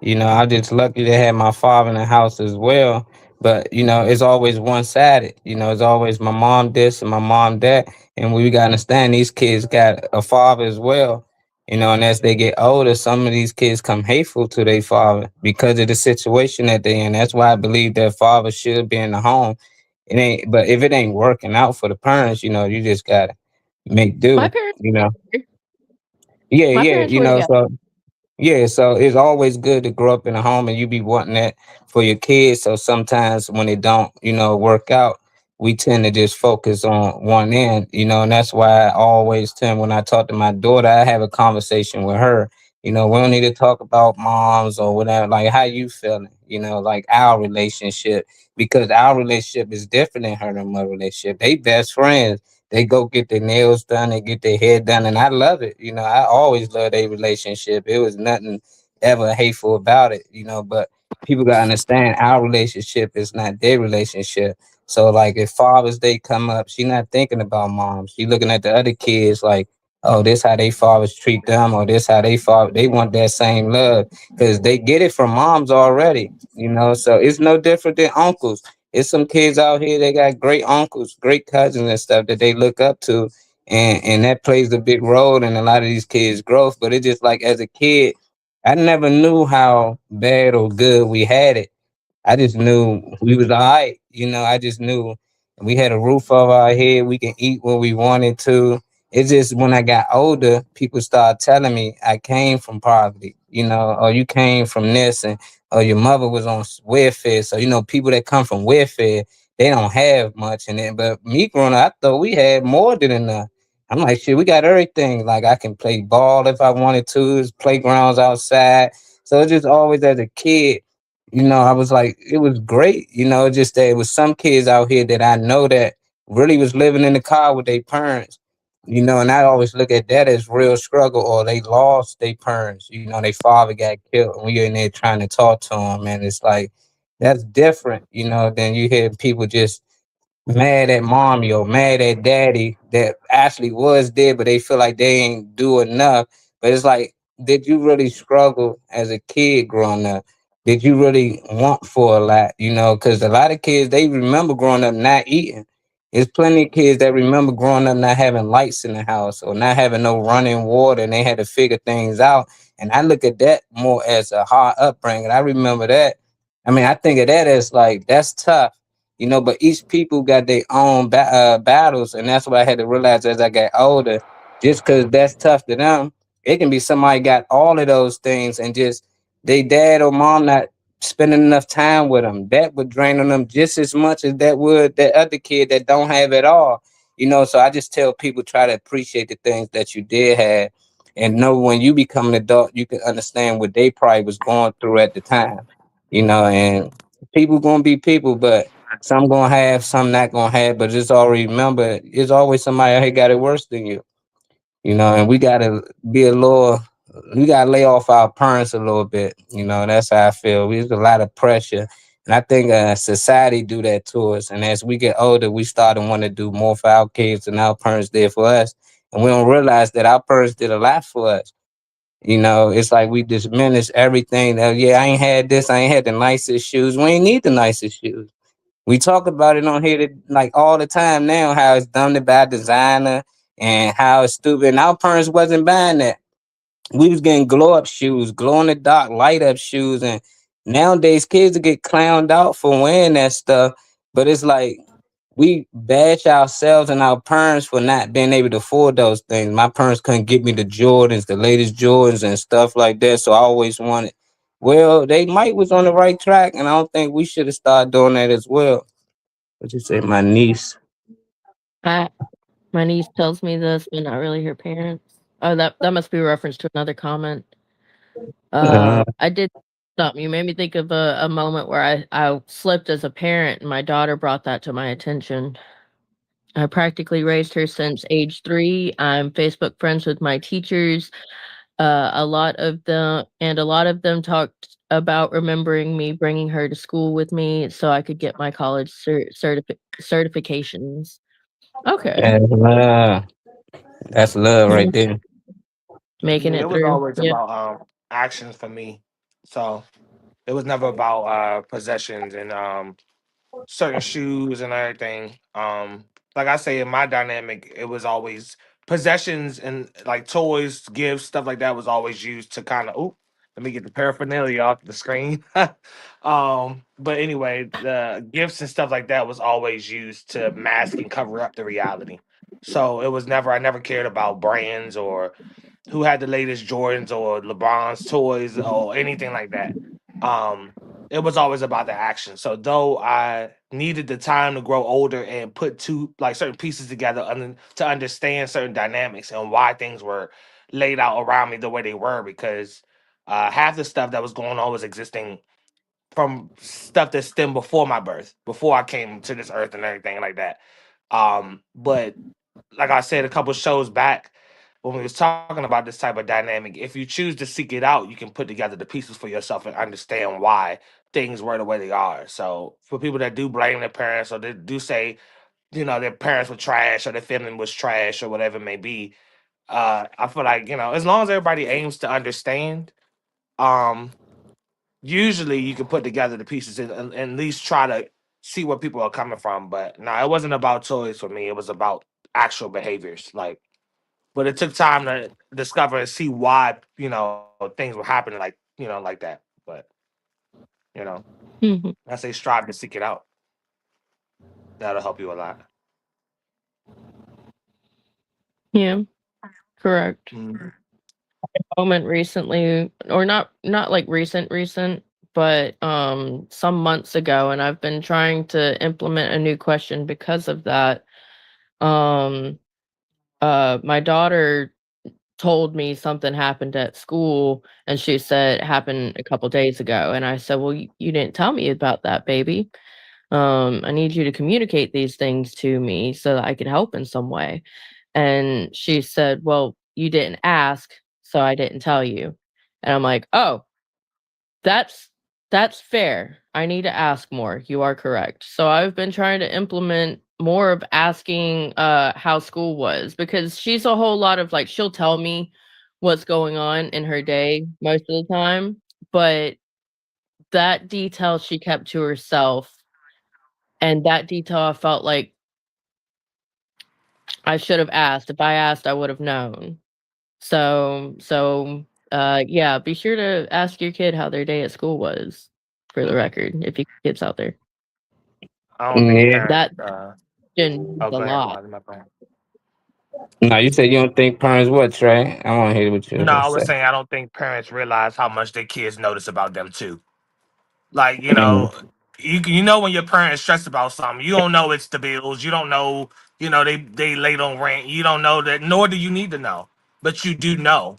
B: I'm just lucky to have my father in the house as well. But, it's always one sided. It's always my mom this and my mom that. And we got to understand these kids got a father as well. And as they get older, some of these kids come hateful to their father because of the situation that they're in. That's why I believe their father should be in the home. It ain't, but if it ain't working out for the parents, you just gotta make
D: My
B: do.
D: parents
B: You know,
D: were
B: yeah,
D: my
B: yeah.
D: parents were together.
B: So yeah, so it's always good to grow up in a home and you be wanting that for your kids. So sometimes when it don't, work out, we tend to just focus on one end, and that's why I always tend when I talk to my daughter, I have a conversation with her. We don't need to talk about moms or whatever, like how you feeling, like our relationship, because our relationship is different than her and my relationship. They best friends. They go get their nails done, they get their hair done, and I love it. I always loved their relationship. It was nothing ever hateful about it, but people gotta understand our relationship is not their relationship. So like if Father's Day come up, she not thinking about mom. She looking at the other kids like, oh, this how they fathers treat them, or this how they father. They want that same love because they get it from moms already. So it's no different than uncles. It's some kids out here that got great uncles, great cousins and stuff that they look up to, and that plays a big role in a lot of these kids' growth. But it's just like as a kid, I never knew how bad or good we had it. I just knew we was all right. I just knew we had a roof over our head. We can eat what we wanted to. It's just when I got older, people started telling me I came from poverty, or you came from this, and or your mother was on welfare. So, people that come from welfare, they don't have much in it. But me growing up, I thought we had more than enough. I'm like, shit, we got everything. Like I can play ball if I wanted to. There's playgrounds outside. So it's just always as a kid, I was like, it was great, just that it was some kids out here that I know that really was living in the car with their parents, and I always look at that as real struggle, or they lost their parents, their father got killed, and we in there trying to talk to them, and it's like, that's different, than you hear people just mad at mommy or mad at daddy that actually was there, but they feel like they ain't do enough. But it's like, did you really struggle as a kid growing up? Did you really want for a lot? Because a lot of kids, they remember growing up not eating. There's plenty of kids that remember growing up not having lights in the house or not having no running water, and they had to figure things out. And I look at that more as a hard upbringing. I remember that. I mean, I think of that as like that's tough, but each people got their own battles, and that's what I had to realize as I got older. Just because that's tough to them, it can be somebody got all of those things and just they dad or mom not spending enough time with them. That would drain on them just as much as that would that other kid that don't have it all. So I just tell people try to appreciate the things that you did have and know when you become an adult, you can understand what they probably was going through at the time. And people gonna be people, but some gonna have, some not gonna have, but just always remember it's always somebody out here got it worse than you. And we gotta be a little, we gotta lay off our parents a little bit. That's how I feel. There's a lot of pressure, and I think society do that to us. And as we get older, we start to want to do more for our kids than our parents did for us, and we don't realize that our parents did a lot for us. It's like we diminish everything. Yeah, I ain't had this. I ain't had the nicest shoes. We ain't need the nicest shoes. We talk about it on here like all the time now, how it's done to buy designer and how it's stupid. And our parents wasn't buying that. We was getting glow up shoes, glow in the dark, light up shoes. And nowadays kids get clowned out for wearing that stuff. But it's like we bash ourselves and our parents for not being able to afford those things. My parents couldn't get me the Jordans, the latest Jordans and stuff like that. So I always wanted. Well, they might was on the right track, and I don't think we should have started doing that as well. What you say, my niece?
D: I My niece tells me this, but not really her parents. Oh, that must be a reference to another comment.
B: Uh,
D: I did something. You made me think of a moment where I slipped as a parent, and my daughter brought that to my attention. I practically raised her since age 3. I'm Facebook friends with my teachers. A lot of them talked about remembering me bringing her to school with me so I could get my college certifications. Okay.
B: that's love. That's love right
D: Mhm.
B: there.
D: Making
C: Yeah, it
D: it
C: was
D: through.
C: always
D: Yeah.
C: about actions for me. So it was never about possessions and certain shoes and everything. Like I say in my dynamic, it was always possessions and like toys, gifts, stuff like that was always used to kind of let me get the paraphernalia off the screen. But anyway, the gifts and stuff like that was always used to mask and cover up the reality. So it was never I never cared about brands or who had the latest Jordans or LeBron's toys or anything like that. Um, it was always about the action. So though I needed the time to grow older and put two like certain pieces together to understand certain dynamics and why things were laid out around me the way they were, because half the stuff that was going on was existing from stuff that stemmed before my birth, before I came to this earth and everything like that. But like I said a couple shows back when we was talking about this type of dynamic, if you choose to seek it out, you can put together the pieces for yourself and understand why things were the way they are. So for people that do blame their parents or they do say, their parents were trash or their family was trash or whatever it may be, I feel like, as long as everybody aims to understand, um, usually you can put together the pieces and at least try to see where people are coming from. But no, it wasn't about toys for me. It was about actual behaviors. Like, but it took time to discover and see why things were happening like that. But you know,
D: Mhm.
C: I say strive to seek it out. That'll help you a lot.
D: Yeah, correct.
C: Mm.
D: Moment recently, or not like recent, but some months ago, and I've been trying to implement a new question because of that. Um my daughter told me something happened at school, and she said it happened a couple days ago, and I said, "Well, you didn't tell me about that, baby. I need you to communicate these things to me so that I can help in some way." And she said, "Well, you didn't ask, so I didn't tell you." And I'm like, "Oh, that's that's fair. I need to ask more. You are correct." So I've been trying to implement more of asking how school was, because she's a whole lot of like she'll tell me what's going on in her day most of the time, but that detail she kept to herself, and that detail I felt like I should have asked. If I asked, I would have known. Yeah, be sure to ask your kid how their day at school was, for the record, if you kids out there.
C: I don't think
B: Yeah.
C: parents.
D: That question means
C: Oh,
D: a
C: go ahead,
D: lot.
C: Wally, my bad.
B: No, you said you don't think parents what, Trey? I want to hear what you were
C: No,
B: gonna
C: I was
B: say.
C: saying I don't think parents realize how much their kids notice about them too. Like
B: Mm,
C: you know when your parents stressed about something, you don't know it's the bills. You don't know they late on rent. You don't know that, nor do you need to know, but you do know.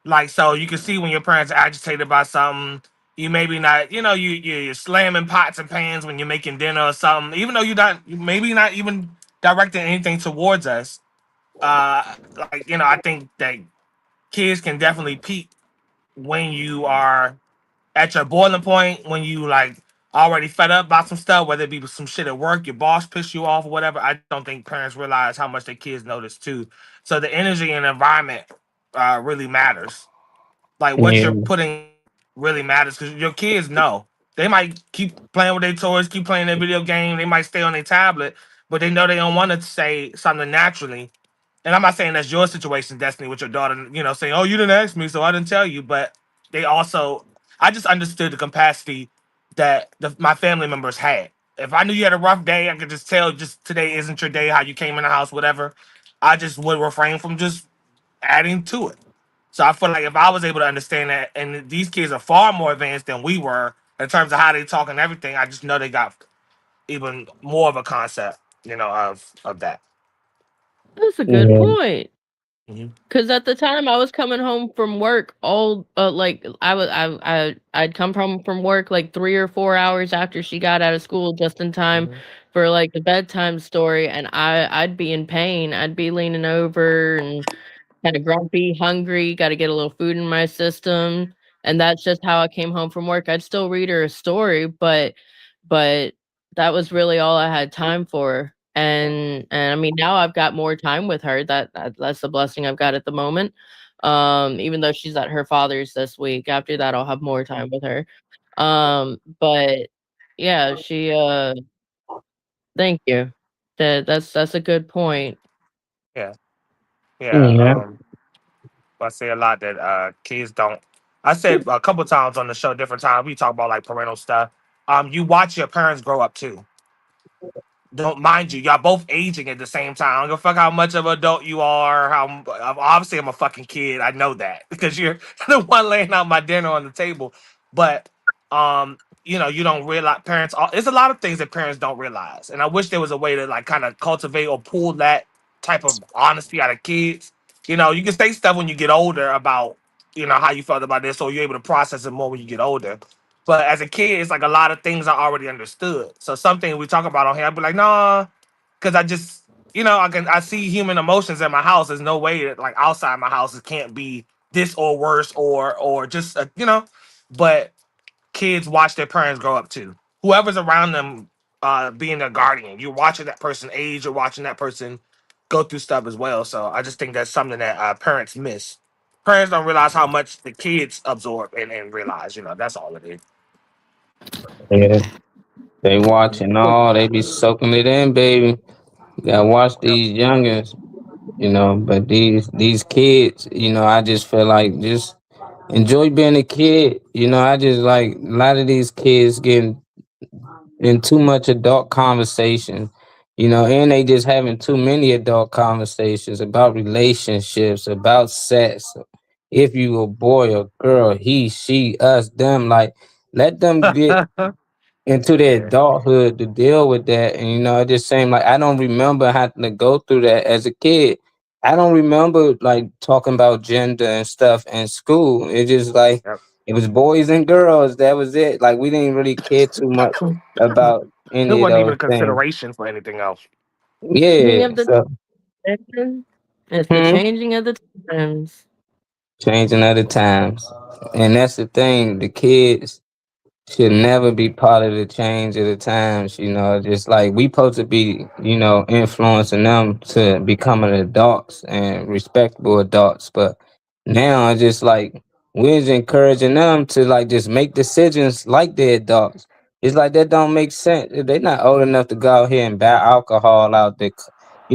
C: Like so, you can see when your parents are agitated by something. You maybe not, you're slamming pots and pans when you're making dinner or something. Even though you maybe not even directing anything towards us. Like I think that kids can definitely peak when you are at your boiling point, when you like already fed up about some stuff, whether it be some shit at work, your boss pissed you off or whatever. I don't think parents realize how much their kids notice too. So the energy and environment really matters. Like what
B: yeah.
C: you're putting out really matters because your kids know. They might keep playing with their toys, keep playing their video game. They might stay on their tablet, but they know they don't want to say something naturally. And I'm not saying that's your situation, Destiny, with your daughter, saying, "Oh, you didn't ask me, so I didn't tell you." But they also, I just understood the capacity that my family members had. If I knew you had a rough day, I could just tell, just today isn't your day, how you came in the house, whatever. I just would refrain from just adding to it. So I feel like if I was able to understand that, and these kids are far more advanced than we were in terms of how they talk and everything, I just know they got even more of a concept, of that.
D: That's a good
B: Yeah.
D: point.
C: Hmm.
D: Cause at the time I was coming home from work all like I'd come home from work like 3 or 4 hours after she got out of school just in time
C: Hmm.
D: for like the bedtime story, and I'd be in pain. I'd be leaning over and kind of grumpy, hungry, got to get a little food in my system, and that's just how I came home from work. I'd still read her a story, but that was really all I had time for. And I mean, now I've got more time with her. That's the blessing I've got at the moment. Even though she's at her father's this week, after that I'll have more time with her. But yeah, she thank you. That's a good point.
C: Yeah, yeah.
B: Yeah.
C: I say a lot that kids don't. I said a couple times on the show, different times we talk about like parental stuff. You watch your parents grow up too. Don't mind you, y'all both aging at the same time. I don't give a fuck how much of an adult you are. Obviously I'm a fucking kid. I know that because you're the one laying out my dinner on the table. But you don't realize parents. There's a lot of things that parents don't realize, and I wish there was a way to like kind of cultivate or pull that type of honesty out of kids. You can say stuff when you get older about how you felt about this, or you're able to process it more when you get older. But as a kid, it's like a lot of things I already understood. So something we talk about on here, I'd be like, nah, because I just, I see human emotions in my house. There's no way that like outside my house it can't be this or worse or just But kids watch their parents grow up too. Whoever's around them, being their guardian, you're watching that person age, you're watching that person go through stuff as well. So I just think that's something that parents miss. Parents don't realize how much the kids absorb and realize. That's all it is.
B: Yeah. They watching all, they be soaking it in, baby. You gotta watch
C: Yep.
B: these youngins, but these kids, I just feel like just enjoy being a kid. I just like a lot of these kids getting in too much adult conversation, and they just having too many adult conversations about relationships, about sex. If you a boy or girl, he, she, us, them, like let them get into their
C: Yeah.
B: adulthood to deal with that. And it just seemed like I don't remember having to go through that as a kid. I don't remember like talking about gender and stuff in school. It just like
C: Yep.
B: it was boys and girls. That was it. Like we didn't really care too much about
C: It
B: any of
C: wasn't even
B: those
C: a
B: things.
C: consideration for anything else.
D: Changing
B: Yeah.
D: of the
B: So
D: times. It's the
B: hmm,
D: changing of the times.
B: changing other times. And that's the thing. The kids should never be part of the change of the times, just like we supposed to be, influencing them to becoming adults and respectable adults. But now it's just like we're just encouraging them to like just make decisions like they're adults. It's like that don't make sense. They're not old enough to go out here and buy alcohol out there,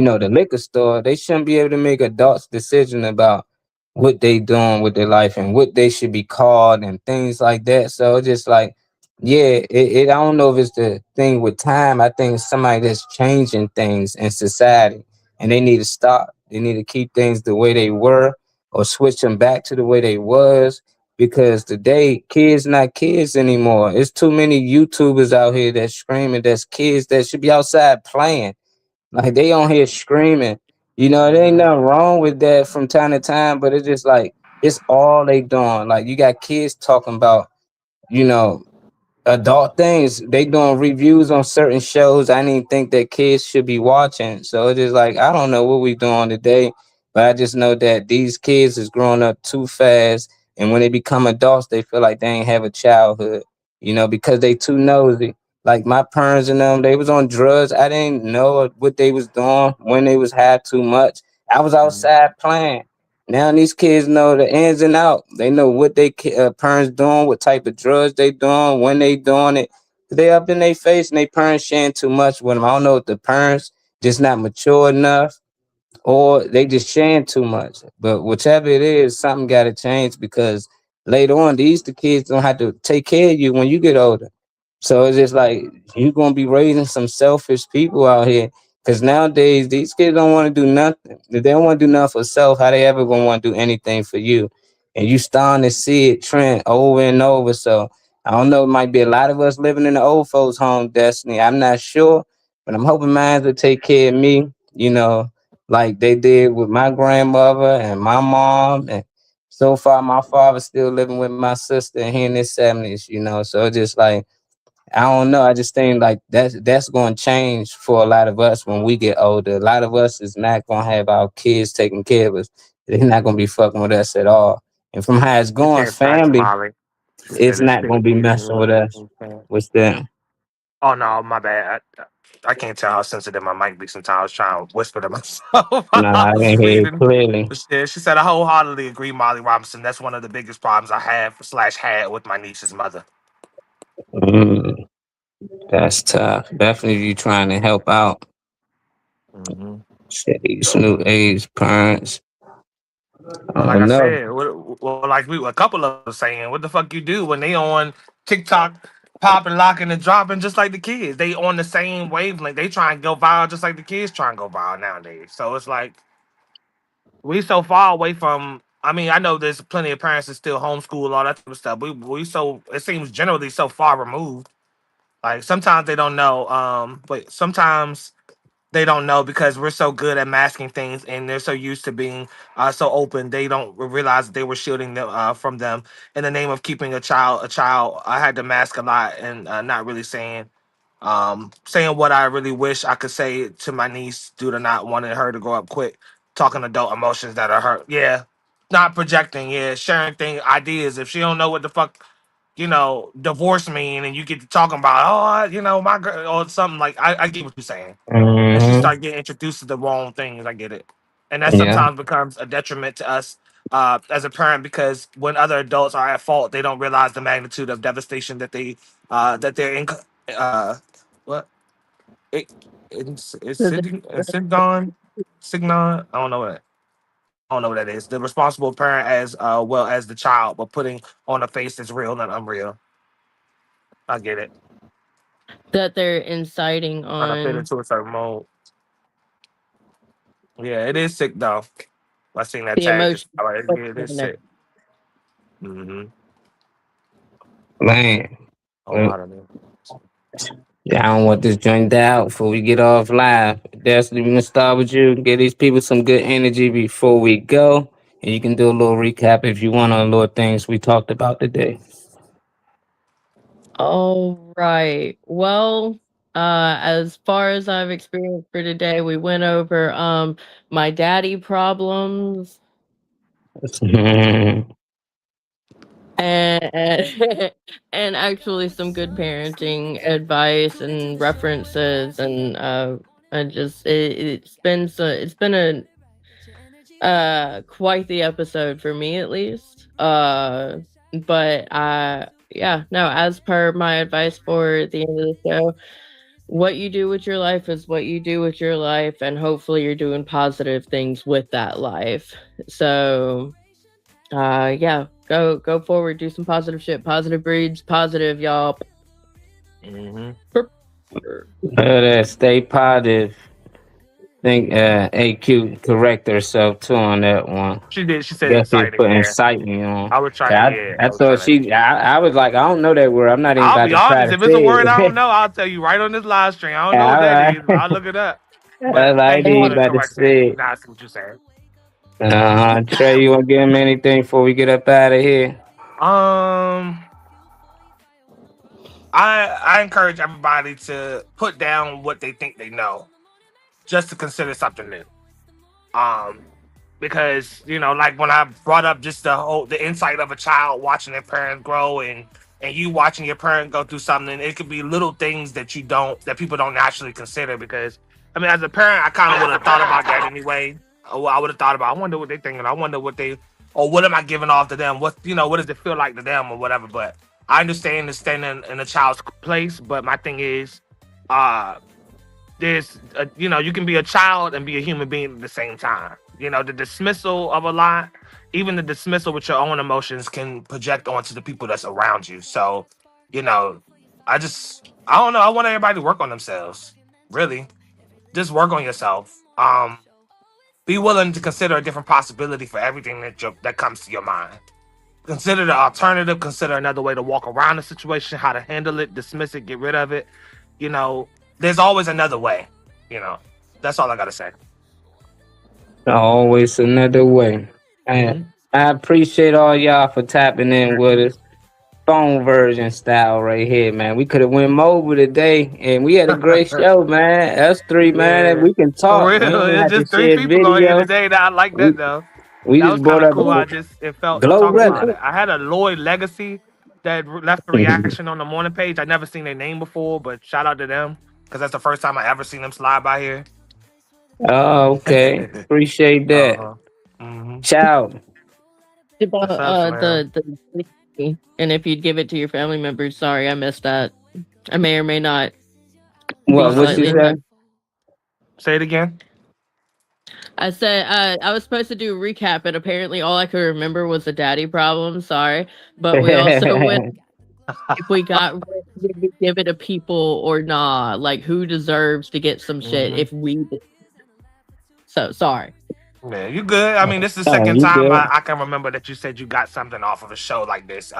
B: the liquor store, they shouldn't be able to make adults decision about what they doing with their life and what they should be called and things like that. So it's just like, yeah, I don't know if it's the thing with time. I think it's somebody that's changing things in society, and they need to stop. They need to keep things the way they were, or switch them back to the way they was. Because today, kids not kids anymore. It's too many YouTubers out here that's screaming. That's kids that should be outside playing. Like they on here screaming. There ain't
C: Mhm.
B: nothing wrong with that from time to time, but it's just like it's all they doing. Like you got kids talking about, you know, adult things. They doing reviews on certain shows I didn't even think that kids should be watching. So it's just like I don't know what we doing today, but I just know that these kids is growing up too fast, and when they become adults, they feel like they ain't have a childhood. Because they too nosy. Like my parents and them, they was on drugs. I didn't know what they was doing when they was high too much. I was
C: Mhm.
B: outside playing. Now these kids know the ins and out. They know what they parents doing, what type of drugs they doing, when they doing it. They up in their face and they parents sharing too much with them. I don't know if the parents just not mature enough or they just sharing too much. But whichever it is, something got to change because later on, the kids don't have to take care of you when you get older. So it's just like you're gonna be raising some selfish people out here. Cause nowadays these kids don't want to do nothing. If they don't want to do nothing for self, how they ever gonna want to do anything for you? And you starting to see it trend over and over. So I don't know. It might be a lot of us living in the old folks' home, Destiny. I'm not sure, but I'm hoping mine will take care of me. Like they did with my grandmother and my mom. And so far, my father's still living with my sister, and he in his 70s. So it's just like I don't know. I just think like that's going to change for a lot of us when we get older. A lot of us is not going to have our kids taking care of us. They're not going to be fucking with us at all. And from how it's going,
C: Appreciate facts,
B: family
C: Molly.
B: is
C: This
B: not going
C: big
B: to be
C: is
B: messing with us. What's that?
C: Oh no, my bad. I can't tell how sensitive my mic be sometimes. I was trying to whisper to myself while
B: No,
C: I
B: I
C: was
B: can hear it
C: reading.
B: clearly.
C: But she said I wholeheartedly agree, Molly Robinson. That's one of the biggest problems I have slash had with my niece's mother.
B: Mm, that's tough. Definitely, you trying to help out.
C: Hmm.
B: Shit, these new age parents.
C: But
B: I
C: like I
B: don't know.
C: said, well, like a couple of us saying, what the fuck you do when they on TikTok popping, locking, and dropping just like the kids? They on the same wavelength. They try and go viral just like the kids try and go viral nowadays. So it's like we so far away from. I mean, I know there's plenty of parents that still homeschool all that type of stuff. We so it seems generally so far removed. Like sometimes they don't know. But sometimes they don't know because we're so good at masking things and they're so used to being so open. They don't realize that they were shielding them from them in the name of keeping a child. A child. I had to mask a lot and not really saying what I really wish I could say to my niece due to not wanting her to grow up quick, talking adult emotions that are hurt. Yeah, not projecting. Yeah, sharing thing ideas. If she don't know what the fuck divorce mean, and you get to talking about, my girl or something like, I get what you're saying, and she
B: Hmm.
C: start getting introduced to the wrong things. I get it, and that
B: Yeah.
C: sometimes becomes a detriment to us as a parent because when other adults are at fault, they don't realize the magnitude of devastation that they're in. What it, it's Signon, Signon. I don't know what. I don't know what that is. The responsible parent as well as the child, but putting on a face that's real, not unreal. I get it.
D: that they're inciting
C: Trying to fit
D: on
C: into a certain mode. Yeah, it is sick though. I seen that
D: the
C: tag. Just
D: emotion.
C: it is sick. Mm-hmm.
B: Man.
C: A
B: Well,
C: lot of them.
B: yeah, I don't want this joint out before we get off live. Destiny, we gonna start with you. Give these people some good energy before we go. And you can do a little recap if you want on little things we talked about today.
D: All right. Well, as far as I've experienced for today, we went over my daddy problems and and actually some good parenting advice and references and just it's been a quite the episode for me at least. But yeah, no, as per my advice for the end of the show, what you do with your life is what you do with your life, and hopefully you're doing positive things with that life. So yeah, go forward, do some positive shit. Positive breeds positive, y'all.
C: Mm-hmm.
B: Stay positive. Think AQ correct herself too on that one.
C: She did. She said
B: Guess he's
C: inciting.
B: putting
C: Yeah,
B: inciting on.
C: I was trying to. Yeah,
B: I
C: I was
B: thought
C: trying to.
B: I was like, I don't know that word. I'm not even
C: I'll
B: about
C: be
B: to try
C: honest.
B: to
C: If it's a
B: say
C: word I don't
B: it.
C: know, I'll tell you right on this live stream. I don't know what
B: All
C: that
B: right.
C: is, but I'll look it up.
B: I
C: But thank
B: ain't
C: you for
B: even
C: the
B: about to say
C: correction.
B: it.
C: Nah, I see what you're saying.
B: Trey, you want to give him anything before we get up out of here?
C: Um, I encourage everybody to put down what they think they know, just to consider something new. Um, because like when I brought up just the insight of a child watching their parents grow and you watching your parent go through something, it could be little things that people don't naturally consider. Because I mean, as a parent, I kind of would have thought about that anyway. I would have thought about, I wonder what they're thinking. I wonder or what am I giving off to them? What does it feel like to them or whatever? But I understand the standing in a child's place. But my thing is, uh, you can be a child and be a human being at the same time. The dismissal of a lot, even the dismissal with your own emotions, can project onto the people that's around you. So, you know, I don't know. I want everybody to work on themselves. Really, just work on yourself. Be willing to consider a different possibility for everything that comes to your mind. Consider the alternative. Consider another way to walk around the situation, how to handle it, dismiss it, get rid of it. You know, there's always another way. You know, that's all I gotta say.
B: Always another way. I,
C: Mhm.
B: I appreciate all y'all for tapping in with us. Phone version style right here, man. We could have went mobile today, and we had a great show, man. Us three, man, and
C: Yeah,
B: we can
C: for
B: talk. We
C: real.
B: ain't
C: It's
B: have to
C: just three
B: share
C: people on here
B: video.
C: today. That I like
B: We
C: that though.
B: we
C: That
B: just
C: was kind
B: brought
C: of
B: up
C: cool. It felt to
B: Glow
C: talk about it.
B: Red.
C: I had a Lloyd Legacy that left a reaction on the morning page. I never seen their name before, but shout out to them because that's the first time I ever seen them slide by here.
B: Oh, okay. Appreciate that.
C: Uh-huh. Hmm.
B: Ciao.
D: About
C: What's up, Slam?
D: and if you'd give it to your family members, sorry, I missed that. I may or may not be
B: What you
D: slightly
B: say?
D: affected.
C: Say it again.
D: I said I was supposed to do a recap, and apparently all I could remember was the daddy problem. Sorry, but we also went if we got did we give it to people or not, like who deserves to get some shit
C: Hmm.
D: if we did. So sorry.
C: Yeah, you good. I mean, this is the
B: Oh,
C: second
B: you
C: time
B: good?
C: I can remember that you said you got something off of a show like this.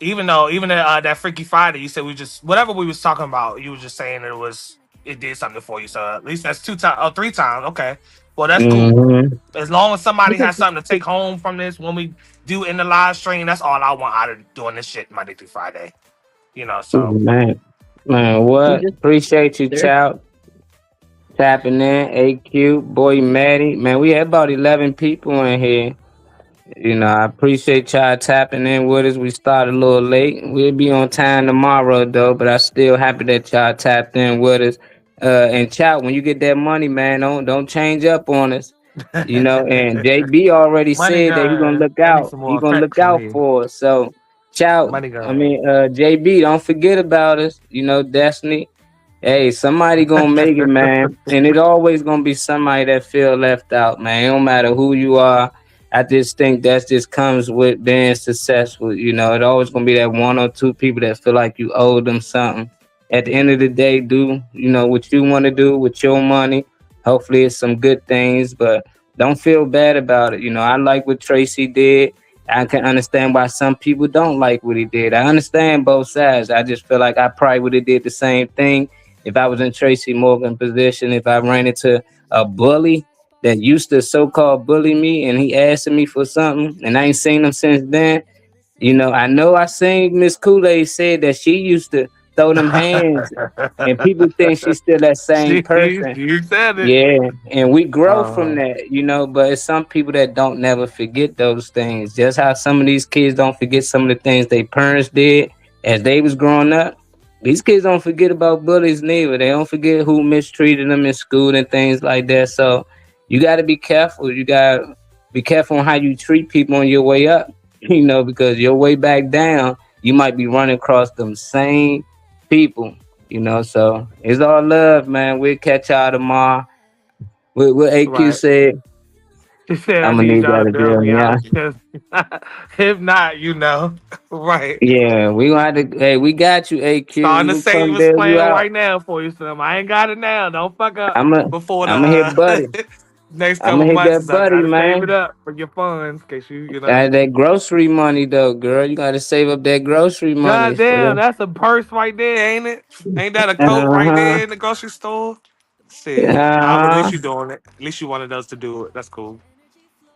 C: Even that Freaky Friday, you said we just whatever we was talking about, you was just saying it did something for you. So at least that's 2 times, 3 times. Okay, well that's cool.
B: Mm-hmm.
C: As long as somebody has something to take home from this when we do in the live stream, that's all I want out of doing this shit Monday through Friday. So
B: Man,
D: We
B: what?
D: just
B: Appreciate you,
D: there.
B: child. Tapping in, AQ, boy, Maddie. Man, we had about 11 people in here. I appreciate y'all tapping in with us. We started a little late. We'll be on time tomorrow, though, but I'm still happy that y'all tapped in with us. And child, when you get that money, man, don't change up on us. And JB already
C: money
B: said that he gonna
C: gun,
B: look
C: I need
B: out.
C: some
B: He
C: more
B: gonna look
C: effects in
B: out
C: here.
B: for us. So, child,
C: Money
B: I
C: gun.
B: mean, JB, don't forget about us. Destiny. Hey, somebody gonna make it, man. And it always gonna be somebody that feel left out, man. It don't matter who you are. I just think that just comes with being successful. It always gonna be that one or two people that feel like you owe them something. At the end of the day, do what you want to do with your money. Hopefully, it's some good things, but don't feel bad about it. I like what Tracy did. I can understand why some people don't like what he did. I understand both sides. I just feel like I probably would have did the same thing if I was in Tracy Morgan's position. If I ran into a bully that used to so-called bully me and he asking me for something and I ain't seen him since then. I know I seen Miss Kool-Aid said that she used to throw them hands and people think she's still that same
C: See,
B: person.
C: you said it.
B: Yeah, and we grow from
C: Uh,
B: that, but it's some people that don't never forget those things. Just how some of these kids don't forget some of the things their parents did as they was growing up. These kids don't forget about bullies neither. They don't forget who mistreated them in school and things like that. So you got to be careful. You got to be careful on how you treat people on your way up, because your way back down, you might be running across them same people So it's all love, man. We'll catch y'all tomorrow. What AQ
C: Right.
B: said,
C: He said, I
B: I'm gonna
C: need
B: need
C: y'all
B: y'all
C: to
B: to
C: bail
B: drill
C: me
B: me
C: out.
B: out.
C: Because if not, right.
B: Yeah, we gonna have to. Hey, we got you, AQ.
C: Starting
B: We
C: to
B: gonna
C: save
B: come
C: his
B: bail you
C: plan
B: out.
C: right now for you, son. I ain't got it now. Don't fuck up
B: I'm a,
C: before
B: I'm gonna hit
C: the
B: Buddy.
C: next
B: I'm
C: couple
B: gonna hit
C: months.
B: that
C: So I
B: Buddy,
C: gotta save it
B: man.
C: up for your funds, in case you.
B: That grocery money though, girl. You gotta save up that grocery money
C: God
B: for
C: damn,
B: the.
C: that's a purse right there, ain't it? Ain't that a coat right
B: Uh
C: there in the grocery store?
B: huh.
C: Shit. Nah, but at least
B: Uh
C: you doing it. At least you wanted us to do it. That's cool.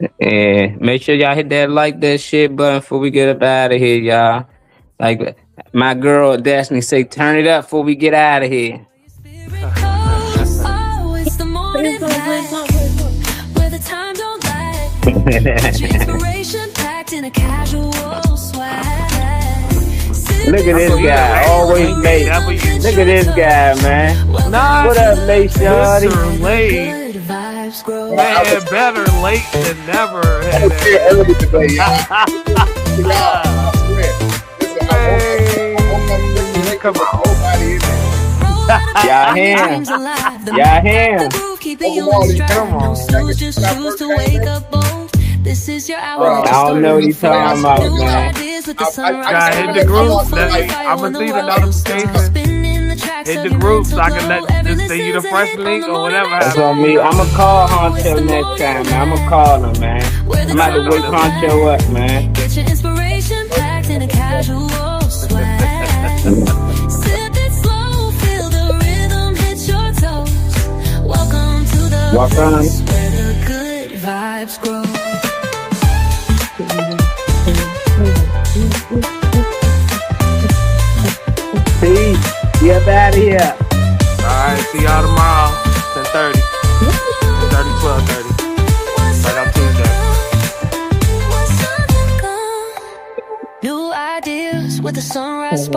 B: huh. Yeah. Make sure y'all hit that shit button before we get up out of here, y'all. Like my girl Destiny say, turn it up before we get out of here.
A: Spirit calls. Oh, it's the morning light where the time don't lie. Get your inspiration packed in a casual swag.
B: Look at
C: I'm
B: this
C: so you done
B: guy,
C: late.
B: always
C: Ain't
B: late.
C: that for you?
B: Look at this guy, man.
C: Nah,
B: What up, late shorty?
C: Mr. Late.
A: Good vibes grow.
C: Man, better late than never.
E: I was here early today, y'all. Y'all, I swear. Listen, I woke up late with nobody in there.
B: Y'all him. Y'all him.
C: Come on.
A: Just choose to wake up bold. This is your hour.
B: I don't know what he's talking about, man.
C: Guy, hit the group. I'ma see the notification. Hit the group so I can just send you the fresh link or whatever.
B: That's on me. I'ma call Honcho next time, man. I'ma call him, man. I'm about to wake Honcho up, man.
A: Get your inspiration packed in a casual swag. Sip it slow, feel the rhythm hit your toes. Welcome to the
B: Welcome.
A: place where the good vibes grow.
B: Peace. Get out of here.
C: Alright, see y'all tomorrow. 10:30. 10:30, 12:30. Right on Tuesday.
A: New ideas with the sunrise.